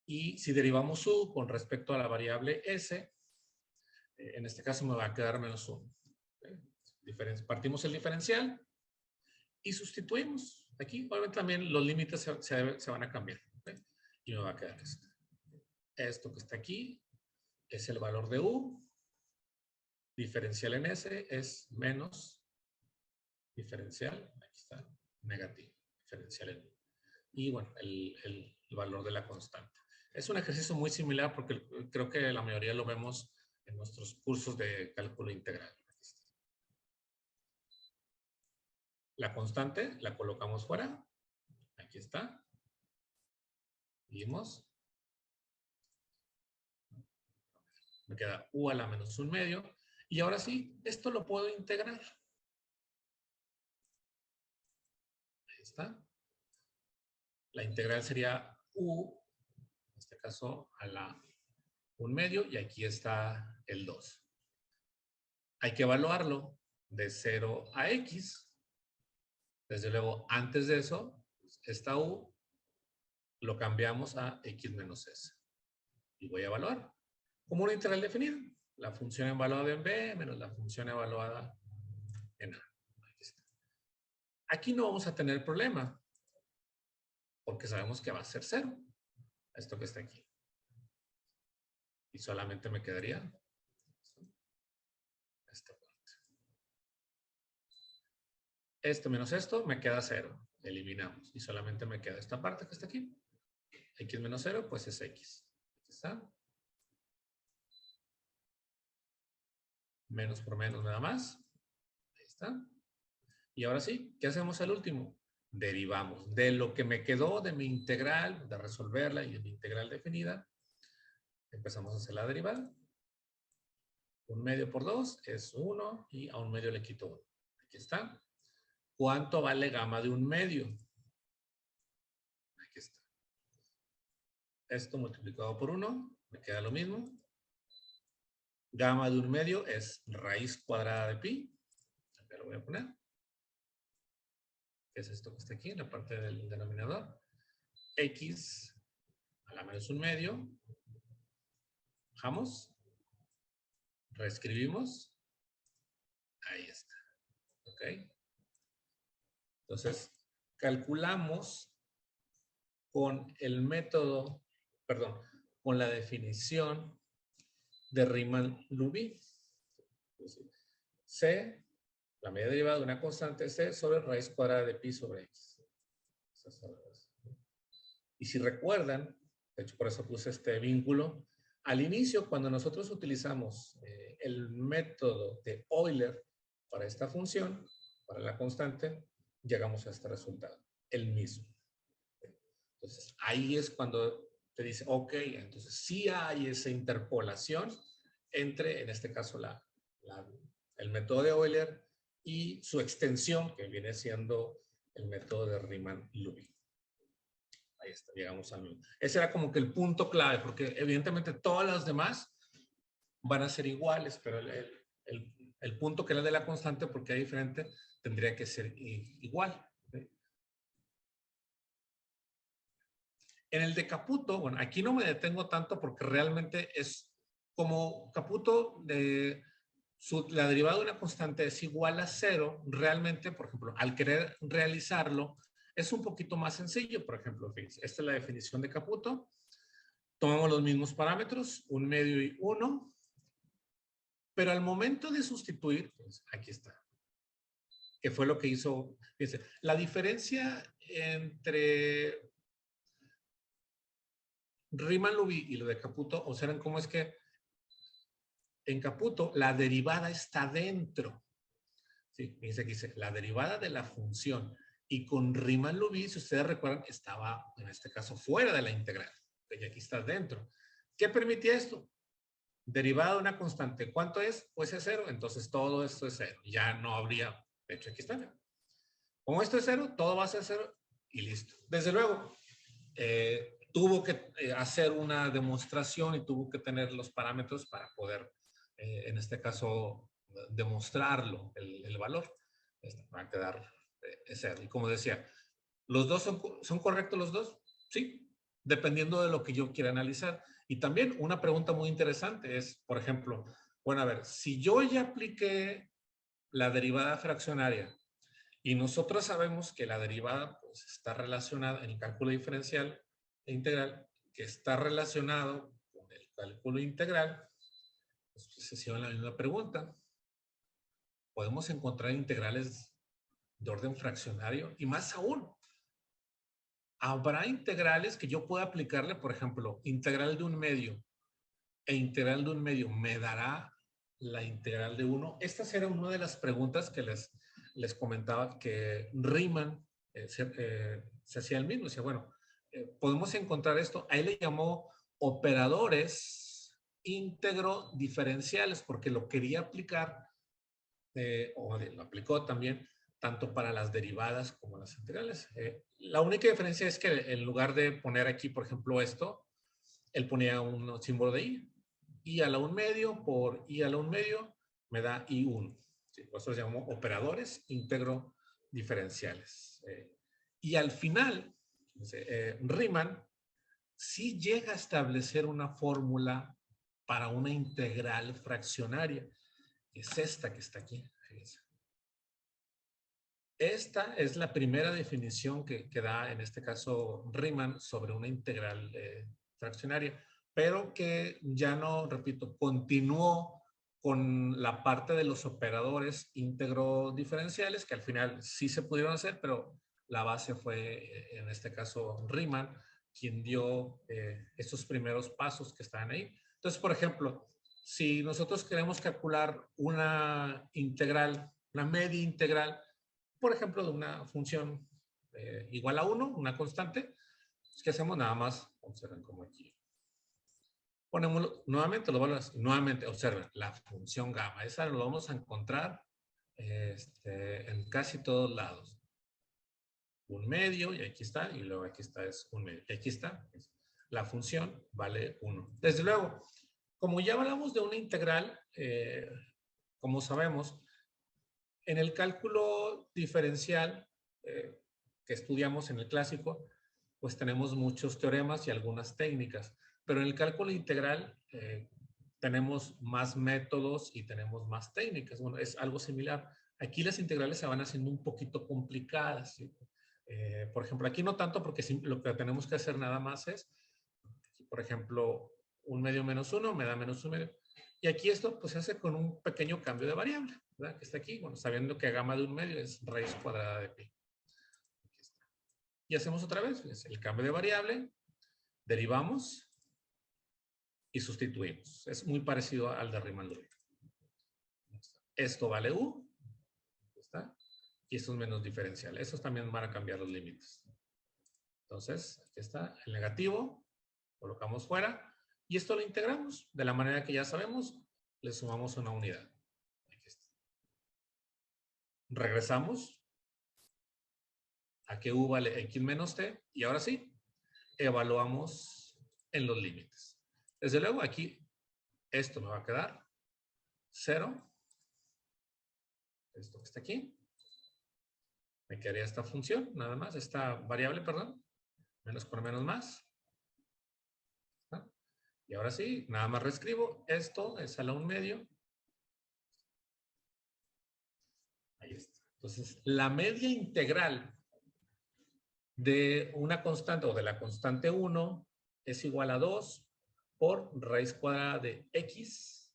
y si derivamos u con respecto a la variable s, en este caso me va a quedar menos 1. Partimos el diferencial y sustituimos. Aquí, obviamente, también los límites se van a cambiar. Y me va a quedar esto. Esto que está aquí es el valor de u. Diferencial en s es menos diferencial. Aquí está, negativo. Diferencial en u. Y bueno, el valor de la constante. Es un ejercicio muy similar porque creo que la mayoría lo vemos en nuestros cursos de cálculo integral. La constante la colocamos fuera. Aquí está. Vimos. Me queda u a la menos un medio. Y ahora sí, esto lo puedo integrar. Ahí está. La integral sería u, en este caso, a la un medio. Y aquí está el 2. Hay que evaluarlo de 0 a x. Desde luego, antes de eso, esta u lo cambiamos a x menos s. Y voy a evaluar. Como una integral definida. La función evaluada en b menos la función evaluada en a. Aquí está. Aquí no vamos a tener problema. Porque sabemos que va a ser 0. Esto que está aquí. Y solamente me quedaría esta parte. Esto menos esto me queda 0. Eliminamos. Y solamente me queda esta parte que está aquí. X menos 0, pues es x. Aquí está. Menos por menos nada más. Ahí está. Y ahora sí, ¿qué hacemos al último? Derivamos de lo que me quedó de mi integral, de resolverla y de mi integral definida. Empezamos a hacer la derivada. 1/2 por 2 es 1 y a 1/2 le quito 1. Aquí está. ¿Cuánto vale gamma de 1/2? Aquí está. Esto multiplicado por 1 me queda lo mismo. Gamma de 1/2 es raíz cuadrada de pi. Ya lo voy a poner. ¿Qué es esto que está aquí en la parte del denominador? X a la menos 1/2. Bajamos. Reescribimos. Ahí está. ¿Ok? Entonces, calculamos con el método, perdón, con la definición de Riemann-Levy. C, la medida derivada de una constante C sobre raíz cuadrada de pi sobre X. Y si recuerdan, de hecho por eso puse este vínculo, al inicio cuando nosotros utilizamos el método de Euler para esta función, para la constante, llegamos a este resultado, el mismo. Entonces ahí es cuando te dice, ok, entonces sí hay esa interpolación entre, en este caso, el método de Euler y su extensión, que viene siendo el método de Riemann-Levy. Ahí está, llegamos al mismo. Ese era como que el punto clave, porque evidentemente todas las demás van a ser iguales, pero el punto que era de la constante, porque es diferente, tendría que ser igual. ¿Sí? En el de Caputo, bueno, aquí no me detengo tanto porque realmente es como Caputo la derivada de una constante es igual a 0, realmente, por ejemplo, al querer realizarlo, es un poquito más sencillo. Por ejemplo, fíjense, esta es la definición de Caputo. Tomamos los mismos parámetros, 1/2 y 1, pero al momento de sustituir, pues aquí está, que fue lo que hizo, fíjense, la diferencia entre Riemann-Levy y lo de Caputo, observen cómo es que en Caputo la derivada está dentro. Sí, fíjense que dice la derivada de la función. Y con Riemann-Levy, si ustedes recuerdan, estaba en este caso fuera de la integral. Y aquí está dentro. ¿Qué permitía esto? Derivada de una constante. ¿Cuánto es? Pues es 0. Entonces todo esto es 0. Ya no habría, de hecho aquí está. Como esto es 0, todo va a ser 0 y listo. Desde luego, tuvo que hacer una demostración y tuvo que tener los parámetros para poder, en este caso, demostrarlo, el valor. Va a quedar 0. Y como decía, ¿los dos son correctos los dos? Sí, dependiendo de lo que yo quiera analizar. Y también una pregunta muy interesante es, por ejemplo, bueno, a ver, si yo ya apliqué la derivada fraccionaria y nosotros sabemos que la derivada pues, está relacionada en el cálculo diferencial e integral, que está relacionado con el cálculo integral, pues se hicieron la misma pregunta. Podemos encontrar integrales de orden fraccionario y más aún, habrá integrales que yo pueda aplicarle, por ejemplo, integral de 1/2 e integral de 1/2 me dará la integral de 1. Esta era una de las preguntas que les comentaba que Riemann se hacía el mismo. Decía, bueno, podemos encontrar esto. Ahí le llamó operadores íntegro diferenciales porque lo quería aplicar, o lo aplicó también, tanto para las derivadas como las integrales. La única diferencia es que en lugar de poner aquí, por ejemplo, esto, él ponía un símbolo de i a la 1/2 por i a la 1/2 me da i1. Sí, nosotros llamamos operadores íntegro diferenciales. Y al final, Riemann sí llega a establecer una fórmula para una integral fraccionaria, que es esta que está aquí. Fíjense. Esta es la primera definición que da, en este caso, Riemann sobre una integral fraccionaria, pero que ya no, repito, continuó con la parte de los operadores íntegro diferenciales, que al final sí se pudieron hacer, pero la base fue, en este caso, Riemann, quien dio estos primeros pasos que están ahí. Entonces, por ejemplo, si nosotros queremos calcular una integral, una media integral, por ejemplo, de una función igual a 1, una constante, pues, ¿qué hacemos? Nada más, observen como aquí. Ponemos nuevamente los valores, nuevamente observen, la función gamma, esa lo vamos a encontrar en casi todos lados. Un medio, y aquí está, y luego aquí está es un medio. Y aquí está, la función vale 1. Desde luego, como ya hablamos de una integral, como sabemos, en el cálculo diferencial que estudiamos en el clásico, pues tenemos muchos teoremas y algunas técnicas, pero en el cálculo integral tenemos más métodos y tenemos más técnicas. Bueno, es algo similar. Aquí las integrales se van haciendo un poquito complicadas, ¿sí? Por ejemplo, aquí no tanto porque lo que tenemos que hacer nada más es, por ejemplo, un medio menos 1 me da menos un medio. Y aquí esto pues se hace con un pequeño cambio de variable, ¿verdad? Que está aquí, bueno, sabiendo que gamma de un medio es raíz cuadrada de pi. Aquí está. Y hacemos otra vez, es el cambio de variable, derivamos y sustituimos. Es muy parecido al de Riemann-Liouville. Esto vale u, aquí está, y esto es menos diferencial. Estos también van a cambiar los límites. Entonces, aquí está el negativo, colocamos fuera, y esto lo integramos de la manera que ya sabemos, le sumamos una unidad. Aquí está. Regresamos a que u vale x menos t, y ahora sí, evaluamos en los límites. Desde luego, aquí, esto me va a quedar 0. Esto que está aquí. Me quedaría esta función, nada más, esta variable, perdón. Menos por menos más. ¿Ah? Y ahora sí, nada más reescribo. Esto es a la 1/2. Ahí está. Entonces, la media integral de una constante o de la constante 1 es igual a 2 por raíz cuadrada de x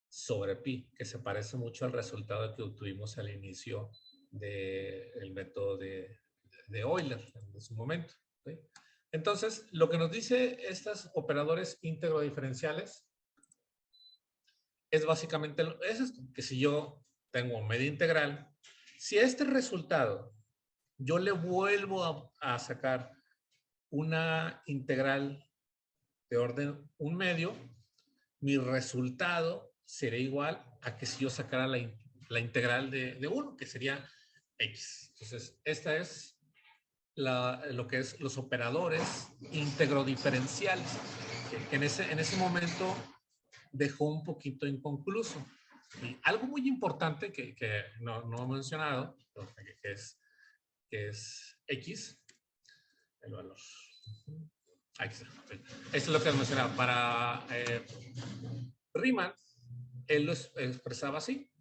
sobre pi, que se parece mucho al resultado que obtuvimos al inicio del método de Euler en su momento. ¿Sí? Entonces, lo que nos dice estos operadores íntegro diferenciales es básicamente es esto, que si yo tengo media integral, si a este resultado yo le vuelvo a sacar una integral de orden 1/2, mi resultado sería igual a que si yo sacara la integral de 1, que sería x. Entonces, esta es lo que es los operadores íntegro diferenciales, que en ese momento dejó un poquito inconcluso. Y algo muy importante que no he mencionado, que es x, el valor. Aquí está. Esto es lo que mencionaba. Para Riemann, él lo expresaba así.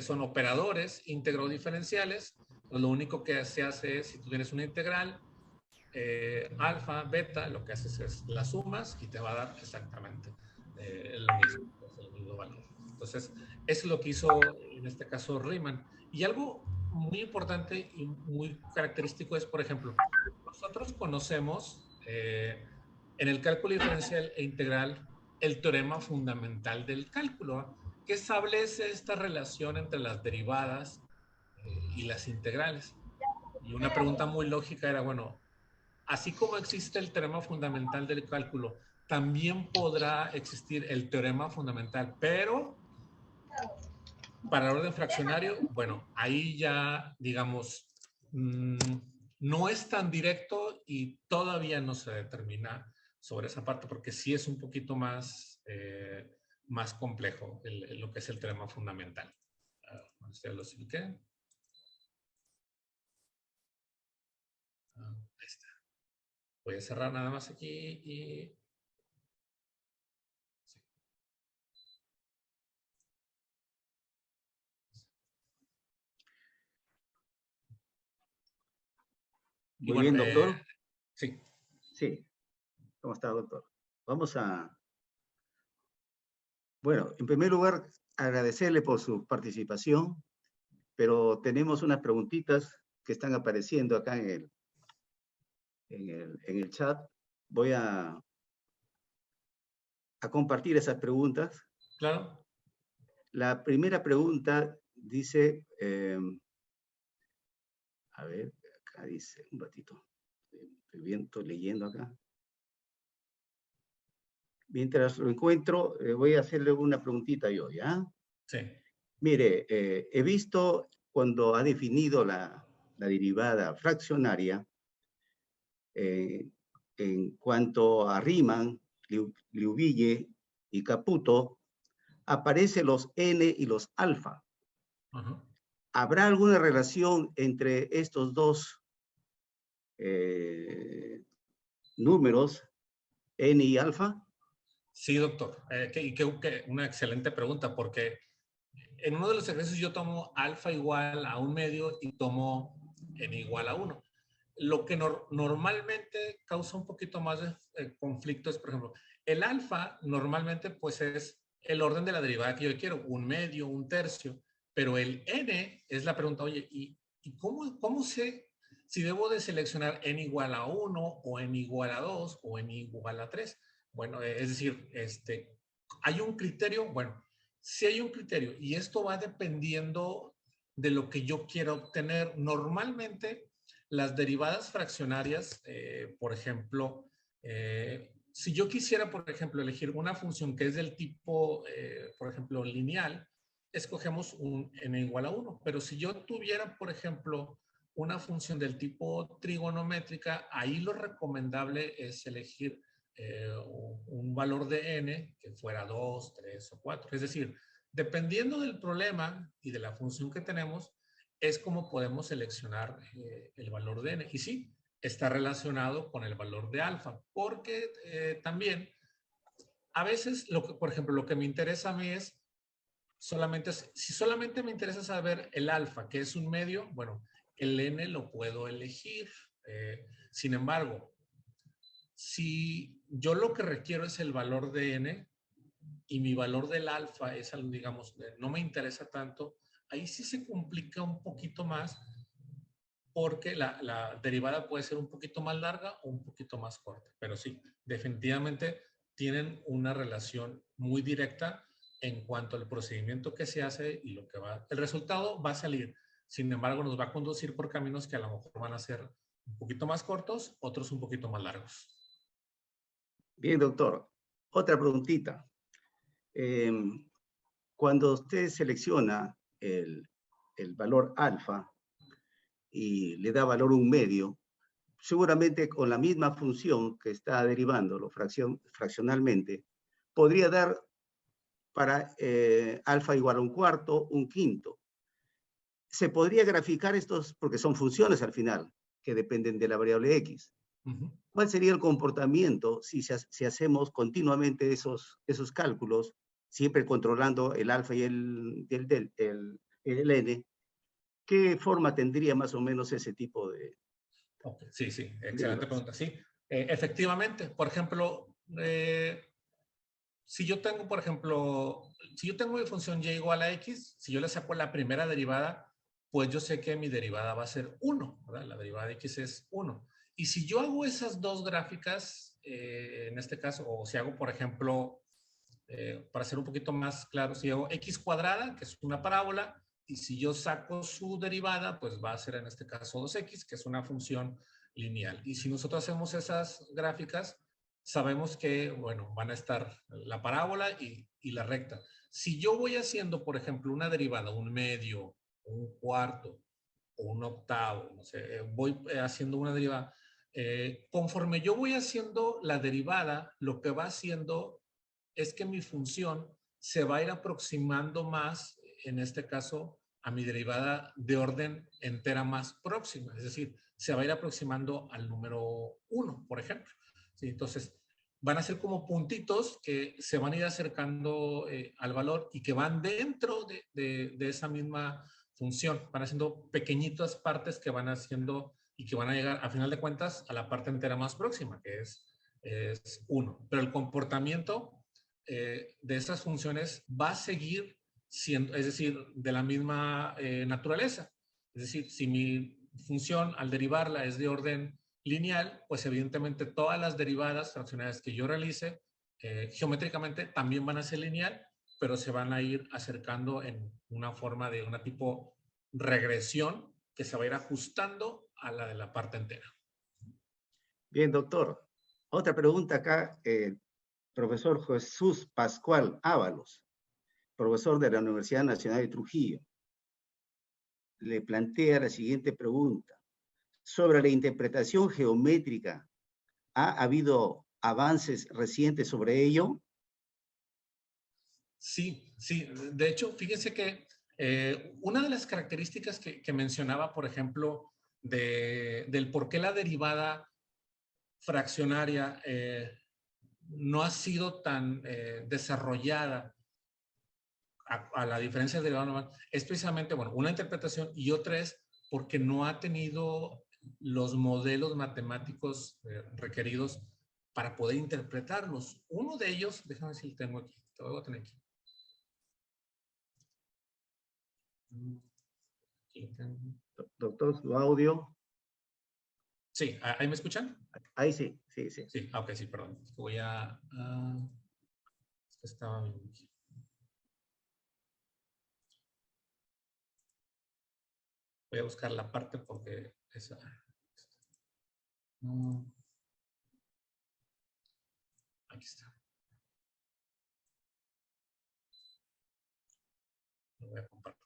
Son operadores íntegro diferenciales. Lo único que se hace es, si tú tienes una integral, alfa, beta, lo que haces es las sumas y te va a dar exactamente lo mismo, el mismo valor. Entonces, eso es lo que hizo en este caso Riemann. Y algo muy importante y muy característico es, por ejemplo, nosotros conocemos en el cálculo diferencial e integral el teorema fundamental del cálculo, que establece esta relación entre las derivadas y las integrales. Y una pregunta muy lógica era, bueno, así como existe el teorema fundamental del cálculo, también podrá existir el teorema fundamental, pero para el orden fraccionario, bueno, ahí ya, digamos, no es tan directo y todavía no se determina sobre esa parte, porque sí es un poquito más, más complejo lo que es el teorema fundamental. Ya lo expliqué. Ahí está. Voy a cerrar nada más aquí y... Sí. Muy bien, doctor. Sí. Sí. ¿Cómo está, doctor? Vamos a... Bueno, en primer lugar, agradecerle por su participación, pero tenemos unas preguntitas que están apareciendo acá en el chat. Voy a compartir esas preguntas Claro. La primera pregunta dice, a ver, acá dice, un ratito, estoy leyendo acá. Mientras lo encuentro, voy a hacerle una preguntita yo, ¿ya? Sí. Mire, he visto cuando ha definido la derivada fraccionaria, eh, en cuanto a Riemann, Liouville y Caputo, aparecen los n y los alfa. Ajá. ¿Habrá alguna relación entre estos dos números, n y alfa? Sí, doctor. Una excelente pregunta, porque en uno de los ejercicios yo tomo alfa igual a 1/2 y tomo n igual a 1. Lo que normalmente causa un poquito más de conflicto es, por ejemplo, el alfa normalmente pues es el orden de la derivada que yo quiero, 1/2, 1/3, pero el n es la pregunta, oye, ¿y cómo sé si debo de seleccionar n igual a 1 o n igual a 2 o n igual a 3? Bueno, es decir, ¿hay un criterio? Bueno, sí hay un criterio y esto va dependiendo de lo que yo quiera obtener. Normalmente, las derivadas fraccionarias, por ejemplo, si yo quisiera, por ejemplo, elegir una función que es del tipo, por ejemplo, lineal, escogemos un n igual a 1. Pero si yo tuviera, por ejemplo, una función del tipo trigonométrica, ahí lo recomendable es elegir un valor de n que fuera 2, 3 o 4. Es decir, dependiendo del problema y de la función que tenemos, es como podemos seleccionar el valor de n. Y sí, está relacionado con el valor de alfa, porque también a veces, por ejemplo, lo que me interesa a mí es si solamente me interesa saber el alfa, que es un medio, bueno, el n lo puedo elegir. Sin embargo, si yo lo que requiero es el valor de n y mi valor del alfa es algo, digamos, no me interesa tanto, ahí sí se complica un poquito más porque la derivada puede ser un poquito más larga o un poquito más corta. Pero sí, definitivamente tienen una relación muy directa en cuanto al procedimiento que se hace y lo que va. El resultado va a salir. Sin embargo, nos va a conducir por caminos que a lo mejor van a ser un poquito más cortos, otros un poquito más largos. Bien, doctor. Otra preguntita. Cuando usted selecciona el valor alfa y le da valor 1/2, seguramente con la misma función que está derivándolo fraccionalmente, podría dar para alfa igual a 1/4, 1/5. Se podría graficar estos, porque son funciones al final, que dependen de la variable x. ¿Cuál sería el comportamiento si hacemos continuamente esos cálculos, siempre controlando el alfa y el n? ¿Qué forma tendría más o menos ese tipo de... Okay. Sí, sí, excelente pregunta. Sí, efectivamente, por ejemplo, si yo tengo, por ejemplo, si yo tengo mi función y igual a x, si yo le saco la primera derivada, pues yo sé que mi derivada va a ser 1, ¿verdad? La derivada de x es 1. Y si yo hago esas dos gráficas, en este caso, o si hago, por ejemplo, para ser un poquito más claro, si hago x cuadrada, que es una parábola, y si yo saco su derivada, pues va a ser en este caso 2x, que es una función lineal. Y si nosotros hacemos esas gráficas, sabemos que, bueno, van a estar la parábola y la recta. Si yo voy haciendo, por ejemplo, una derivada, 1/2, 1/4 o 1/8, no sé, voy haciendo una derivada, conforme yo voy haciendo la derivada, lo que va haciendo es que mi función se va a ir aproximando más, en este caso, a mi derivada de orden entera más próxima. Es decir, se va a ir aproximando al número 1, por ejemplo. ¿Sí? Entonces, van a ser como puntitos que se van a ir acercando al valor y que van dentro de esa misma función. Van haciendo pequeñitas partes que van haciendo y que van a llegar, a final de cuentas, a la parte entera más próxima, que es 1. Pero el comportamiento de esas funciones va a seguir siendo, es decir, de la misma naturaleza. Es decir, si mi función al derivarla es de orden lineal, pues evidentemente todas las derivadas fraccionarias que yo realice geométricamente también van a ser lineal, pero se van a ir acercando en una forma de una tipo regresión que se va a ir ajustando a la de la parte entera. Bien, doctor. Otra pregunta acá, profesor Jesús Pascual Ábalos, profesor de la Universidad Nacional de Trujillo. Le plantea la siguiente pregunta. Sobre la interpretación geométrica, ¿ha habido avances recientes sobre ello? Sí, sí. De hecho, fíjense que una de las características que mencionaba, por ejemplo, del por qué la derivada fraccionaria no ha sido tan desarrollada a la diferencia de derivada normal, es precisamente, bueno, una interpretación y otra es porque no ha tenido los modelos matemáticos requeridos para poder interpretarlos. Uno de ellos, déjame ver si tengo aquí, lo voy a tener aquí. Doctor, su audio. Sí, ¿ahí me escuchan? Ahí sí, sí, sí. Sí, ok, sí, perdón. Voy a... estaba bien aquí. Voy a buscar la parte porque esa... No. Aquí está. Lo voy a compartir.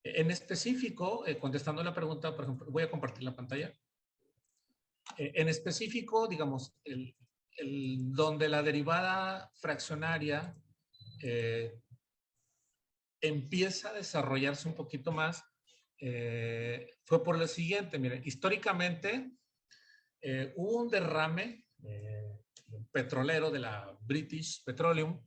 En específico, contestando la pregunta, por ejemplo, voy a compartir la pantalla. En específico, digamos, donde la derivada fraccionaria empieza a desarrollarse un poquito más, fue por lo siguiente. Miren, históricamente hubo un derrame petrolero de la British Petroleum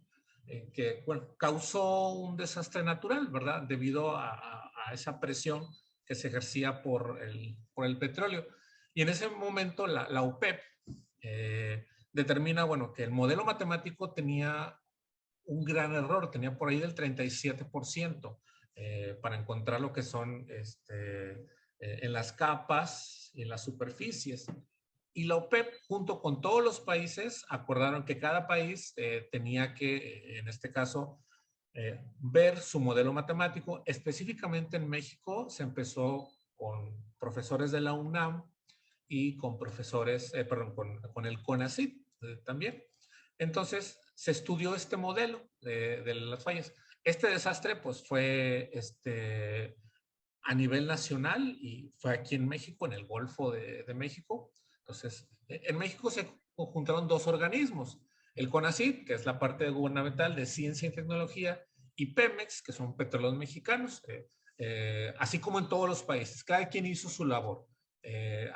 que, bueno, causó un desastre natural, ¿verdad? Debido a esa presión que se ejercía por el petróleo. Y en ese momento la OPEP determina, bueno, que el modelo matemático tenía un gran error, tenía por ahí del 37% para encontrar lo que son en las capas y en las superficies. Y la OPEP, junto con todos los países, acordaron que cada país tenía que, en este caso, ver su modelo matemático. Específicamente en México se empezó con profesores de la UNAM y con profesores, perdón, con el CONACYT también. Entonces, se estudió este modelo de las fallas. Este desastre, pues, fue a nivel nacional y fue aquí en México, en el Golfo de México. Entonces, en México se juntaron dos organismos, el CONACYT, que es la parte gubernamental de ciencia y tecnología, y Pemex, que son petróleos mexicanos, así como en todos los países. Cada quien hizo su labor.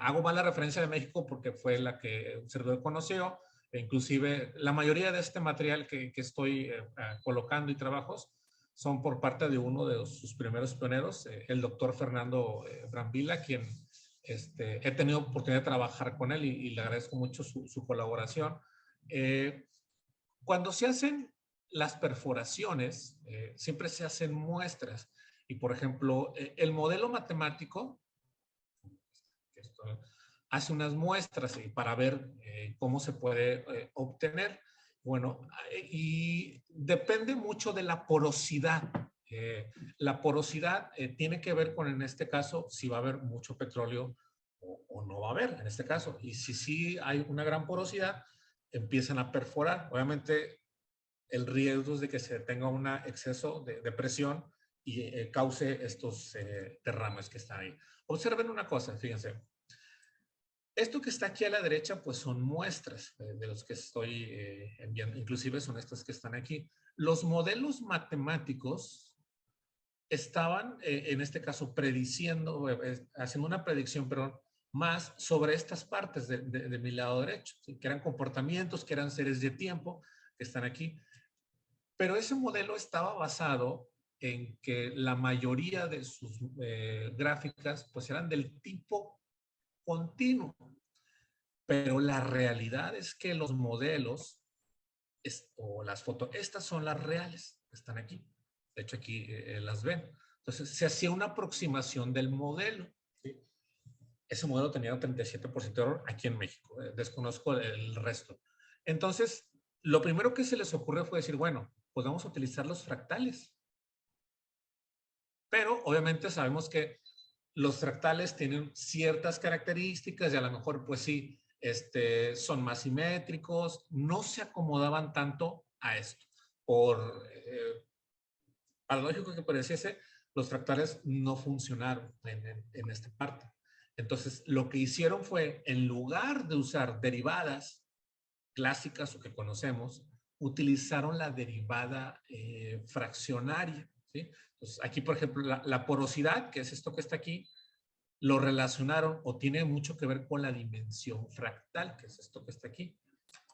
Hago más la referencia de México porque fue la que un servidor conoció, e inclusive la mayoría de este material que estoy colocando y trabajos son por parte de uno de sus primeros pioneros, el doctor Fernando Brambila, quien he tenido oportunidad de trabajar con él y le agradezco mucho su colaboración. Cuando se hacen las perforaciones, siempre se hacen muestras. Y, por ejemplo, el modelo matemático hace unas muestras para ver cómo se puede obtener. Bueno, y depende mucho de la porosidad. La porosidad tiene que ver con, en este caso, si va a haber mucho petróleo o no va a haber, en este caso. Y si sí hay una gran porosidad, empiezan a perforar. Obviamente, el riesgo es de que se tenga un exceso de presión y cause estos derrames que están ahí. Observen una cosa, fíjense. Esto que está aquí a la derecha, pues son muestras de los que estoy enviando, inclusive son estas que están aquí. Los modelos matemáticos estaban, en este caso, prediciendo, haciendo una predicción, perdón, más sobre estas partes de mi lado derecho, ¿sí? Que eran comportamientos, que eran series de tiempo, que están aquí. Pero ese modelo estaba basado en que la mayoría de sus gráficas, pues eran del tipo continuo. Pero la realidad es que los modelos o las fotos, estas son las reales, están aquí. De hecho, aquí las ven. Entonces, se hacía una aproximación del modelo, ¿sí? ese modelo tenía un 37% de error aquí en México. Desconozco el resto. Entonces, lo primero que se les ocurrió fue decir, bueno, pues vamos a utilizar los fractales. Pero obviamente sabemos que los fractales tienen ciertas características y a lo mejor, pues sí, son más simétricos, no se acomodaban tanto a esto. Por paradójico que pareciese, los fractales no funcionaron en esta parte. Entonces, lo que hicieron fue, en lugar de usar derivadas clásicas o que conocemos, utilizaron la derivada fraccionaria, ¿sí? Entonces, aquí, por ejemplo, la porosidad, que es esto que está aquí, lo relacionaron o tiene mucho que ver con la dimensión fractal, que es esto que está aquí.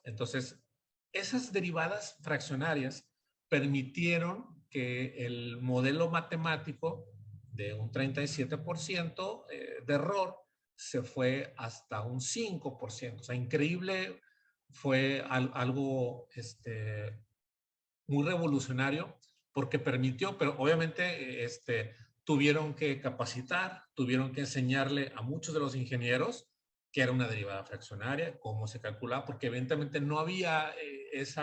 Entonces, esas derivadas fraccionarias permitieron que el modelo matemático de un 37% de error se fue hasta un 5%. O sea, increíble, fue algo muy revolucionario porque permitió, pero obviamente tuvieron que capacitar, tuvieron que enseñarle a muchos de los ingenieros que era una derivada fraccionaria, cómo se calculaba, porque evidentemente no había ese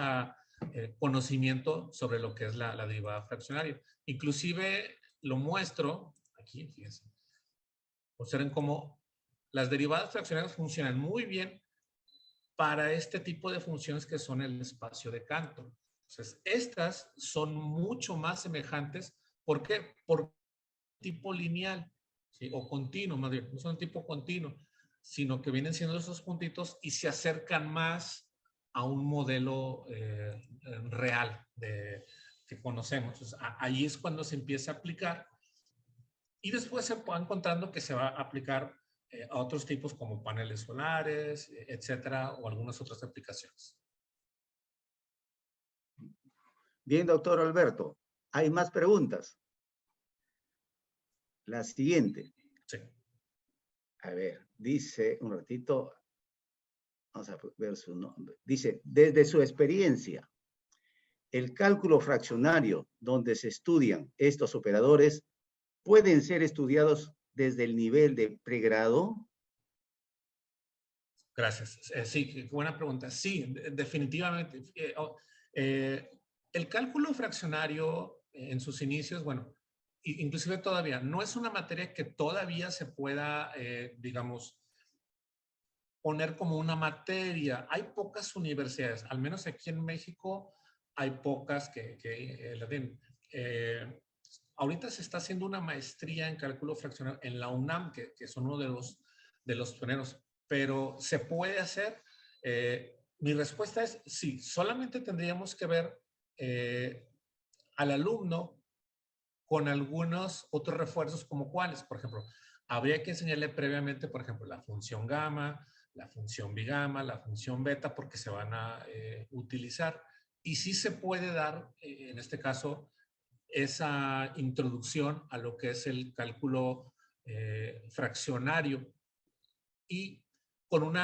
conocimiento sobre lo que es la derivada fraccionaria. Inclusive lo muestro, aquí, fíjense, observen cómo las derivadas fraccionarias funcionan muy bien para este tipo de funciones que son el espacio de Cantor. Entonces, estas son mucho más semejantes. ¿Por qué? Por tipo lineal, ¿sí? O continuo, más bien, no son tipo continuo, sino que vienen siendo esos puntitos y se acercan más a un modelo real que conocemos. Entonces, ahí es cuando se empieza a aplicar y después se va encontrando que se va a aplicar a otros tipos como paneles solares, etcétera, o algunas otras aplicaciones. Bien, doctor Alberto. ¿Hay más preguntas? La siguiente. Sí. A ver, dice un ratito, vamos a ver su nombre. Dice, desde su experiencia, el cálculo fraccionario donde se estudian estos operadores pueden ser estudiados desde el nivel de pregrado. Gracias. Sí, buena pregunta. Sí, definitivamente. El cálculo fraccionario en sus inicios, bueno, inclusive todavía, no es una materia que todavía se pueda, digamos, poner como una materia. Hay pocas universidades, al menos aquí en México, hay pocas que la tienen. Ahorita se está haciendo una maestría en cálculo fraccionario en la UNAM, que son uno de los pioneros, pero ¿se puede hacer? Mi respuesta es sí, solamente tendríamos que ver al alumno con algunos otros refuerzos como cuáles. Por ejemplo, habría que enseñarle previamente, por ejemplo, la función gamma, la función bigamma, la función beta, porque se van a utilizar. Y sí se puede dar, en este caso, esa introducción a lo que es el cálculo fraccionario y con un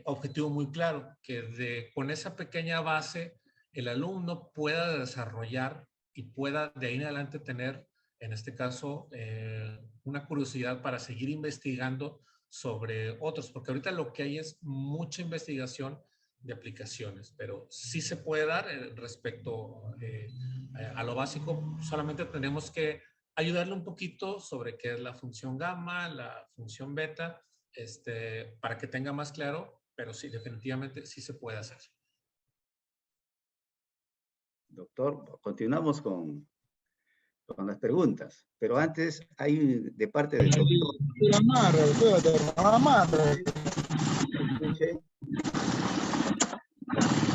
objetivo muy claro, que con esa pequeña base el alumno pueda desarrollar y pueda de ahí en adelante tener, en este caso, una curiosidad para seguir investigando sobre otros, porque ahorita lo que hay es mucha investigación de aplicaciones, pero sí se puede dar respecto a lo básico. Solamente tenemos que ayudarle un poquito sobre qué es la función gamma, la función beta, para que tenga más claro, pero sí, definitivamente sí se puede hacer. Doctor, continuamos con las preguntas, pero antes hay de parte del doctor.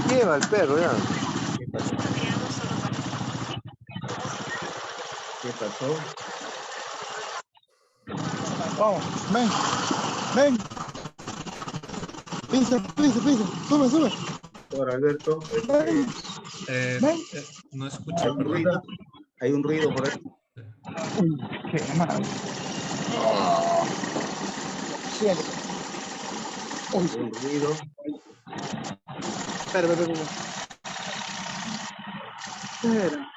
Lleva el perro ya. ¿Qué pasó? ¿Qué pasó? Vamos, ven, ven. Pisa, pisa, pisa. Sube, sube. Doctor Alberto, No escucho. ¿hay un ruido? ¿Hay un ruido por ahí? Qué mal. Siente. ¿Hay un ruido? Espera, espera, espera. Espera.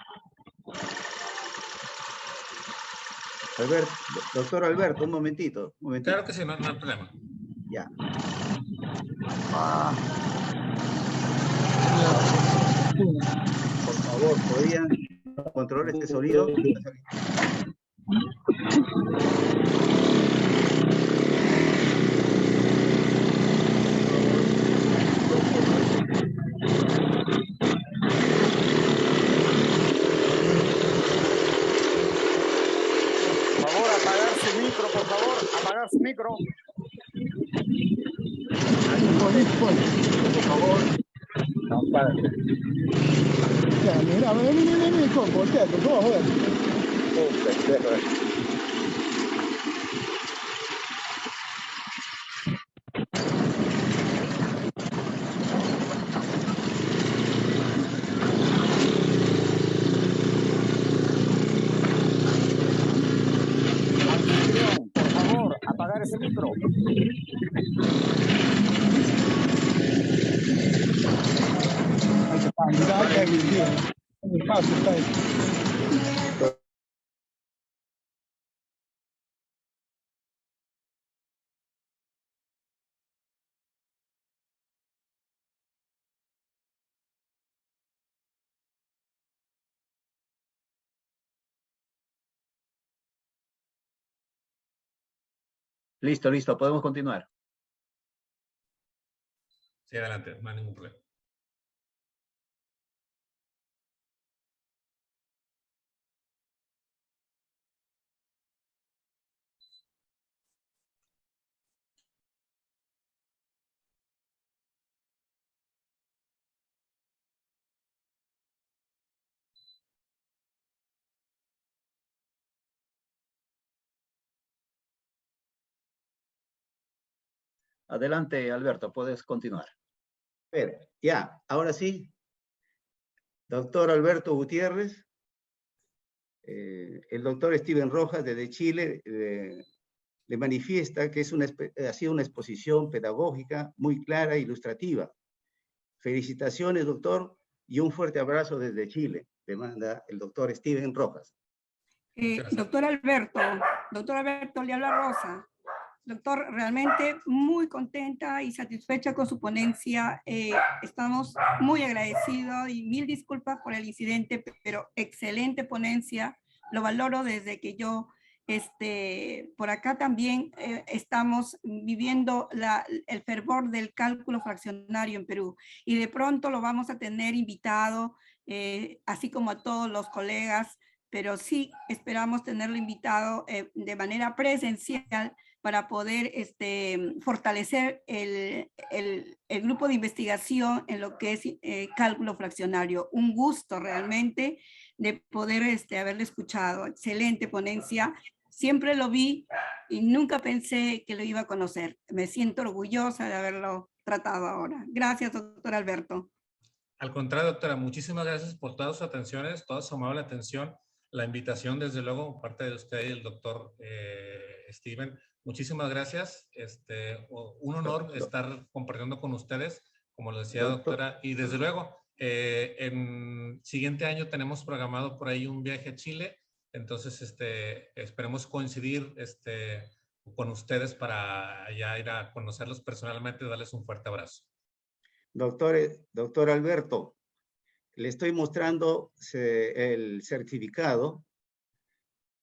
Doctor Alberto, un momentito. Claro que sí, no hay problema. Ya. Por favor, ¿podrían controlar este sonido? Por favor, apagar su micro. Por favor. No, para. Ya, mira, volteate, ¿cómo vas a ver? Por favor, apagar ese micro. Listo, listo, podemos continuar. Sí, adelante, no hay ningún problema. Adelante, Alberto, puedes continuar. A ver, ya, ahora sí. Doctor Alberto Gutiérrez, el doctor Steven Rojas desde Chile le manifiesta que ha sido una exposición pedagógica muy clara e ilustrativa. Felicitaciones, doctor, y un fuerte abrazo desde Chile, le manda el doctor Steven Rojas. Doctor Alberto, le habla Rosa. Doctor, realmente muy contenta y satisfecha con su ponencia. Estamos muy agradecidos y mil disculpas por el incidente, pero excelente ponencia. Lo valoro desde que yo, por acá también estamos viviendo el fervor del cálculo fraccionario en Perú y de pronto lo vamos a tener invitado, así como a todos los colegas, pero sí esperamos tenerlo invitado de manera presencial para poder fortalecer el grupo de investigación en lo que es cálculo fraccionario. Un gusto realmente de poder haberle escuchado. Excelente ponencia. Siempre lo vi y nunca pensé que lo iba a conocer. Me siento orgullosa de haberlo tratado ahora. Gracias, doctor Alberto. Al contrario, doctora, muchísimas gracias por todas sus atenciones, toda su amable atención. La invitación, desde luego, por parte de usted y el doctor Steven. Muchísimas gracias. Un honor estar compartiendo con ustedes, como lo decía doctora. Y desde luego, en siguiente año tenemos programado por ahí un viaje a Chile. Entonces, esperemos coincidir con ustedes para ya ir a conocerlos personalmente y darles un fuerte abrazo. Doctor Alberto, le estoy mostrando el certificado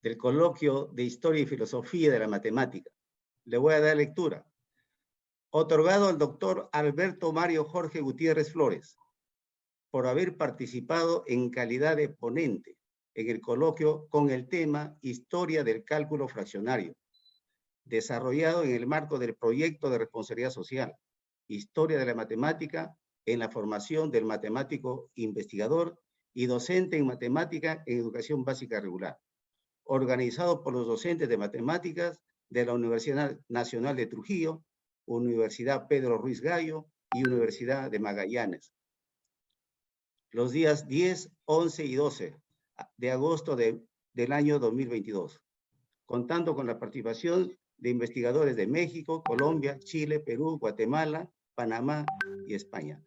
del coloquio de Historia y Filosofía de la Matemática. Le voy a dar lectura. Otorgado al doctor Alberto Mario Jorge Gutiérrez Flores por haber participado en calidad de ponente en el coloquio con el tema Historia del Cálculo Fraccionario, desarrollado en el marco del proyecto de responsabilidad social, Historia de la Matemática en la formación del matemático investigador y docente en matemática en educación básica regular, organizado por los docentes de matemáticas de la Universidad Nacional de Trujillo, Universidad Pedro Ruiz Gallo y Universidad de Magallanes. Los días 10, 11 y 12 de agosto del año 2022, contando con la participación de investigadores de México, Colombia, Chile, Perú, Guatemala, Panamá y España.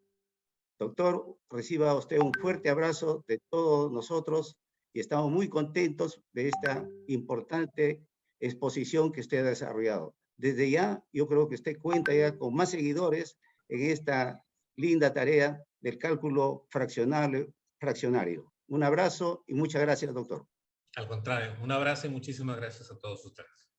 Doctor, reciba usted un fuerte abrazo de todos nosotros y estamos muy contentos de esta importante exposición que usted ha desarrollado. Desde ya, yo creo que usted cuenta ya con más seguidores en esta linda tarea del cálculo fraccionario. Un abrazo y muchas gracias, doctor. Al contrario, un abrazo y muchísimas gracias a todos ustedes.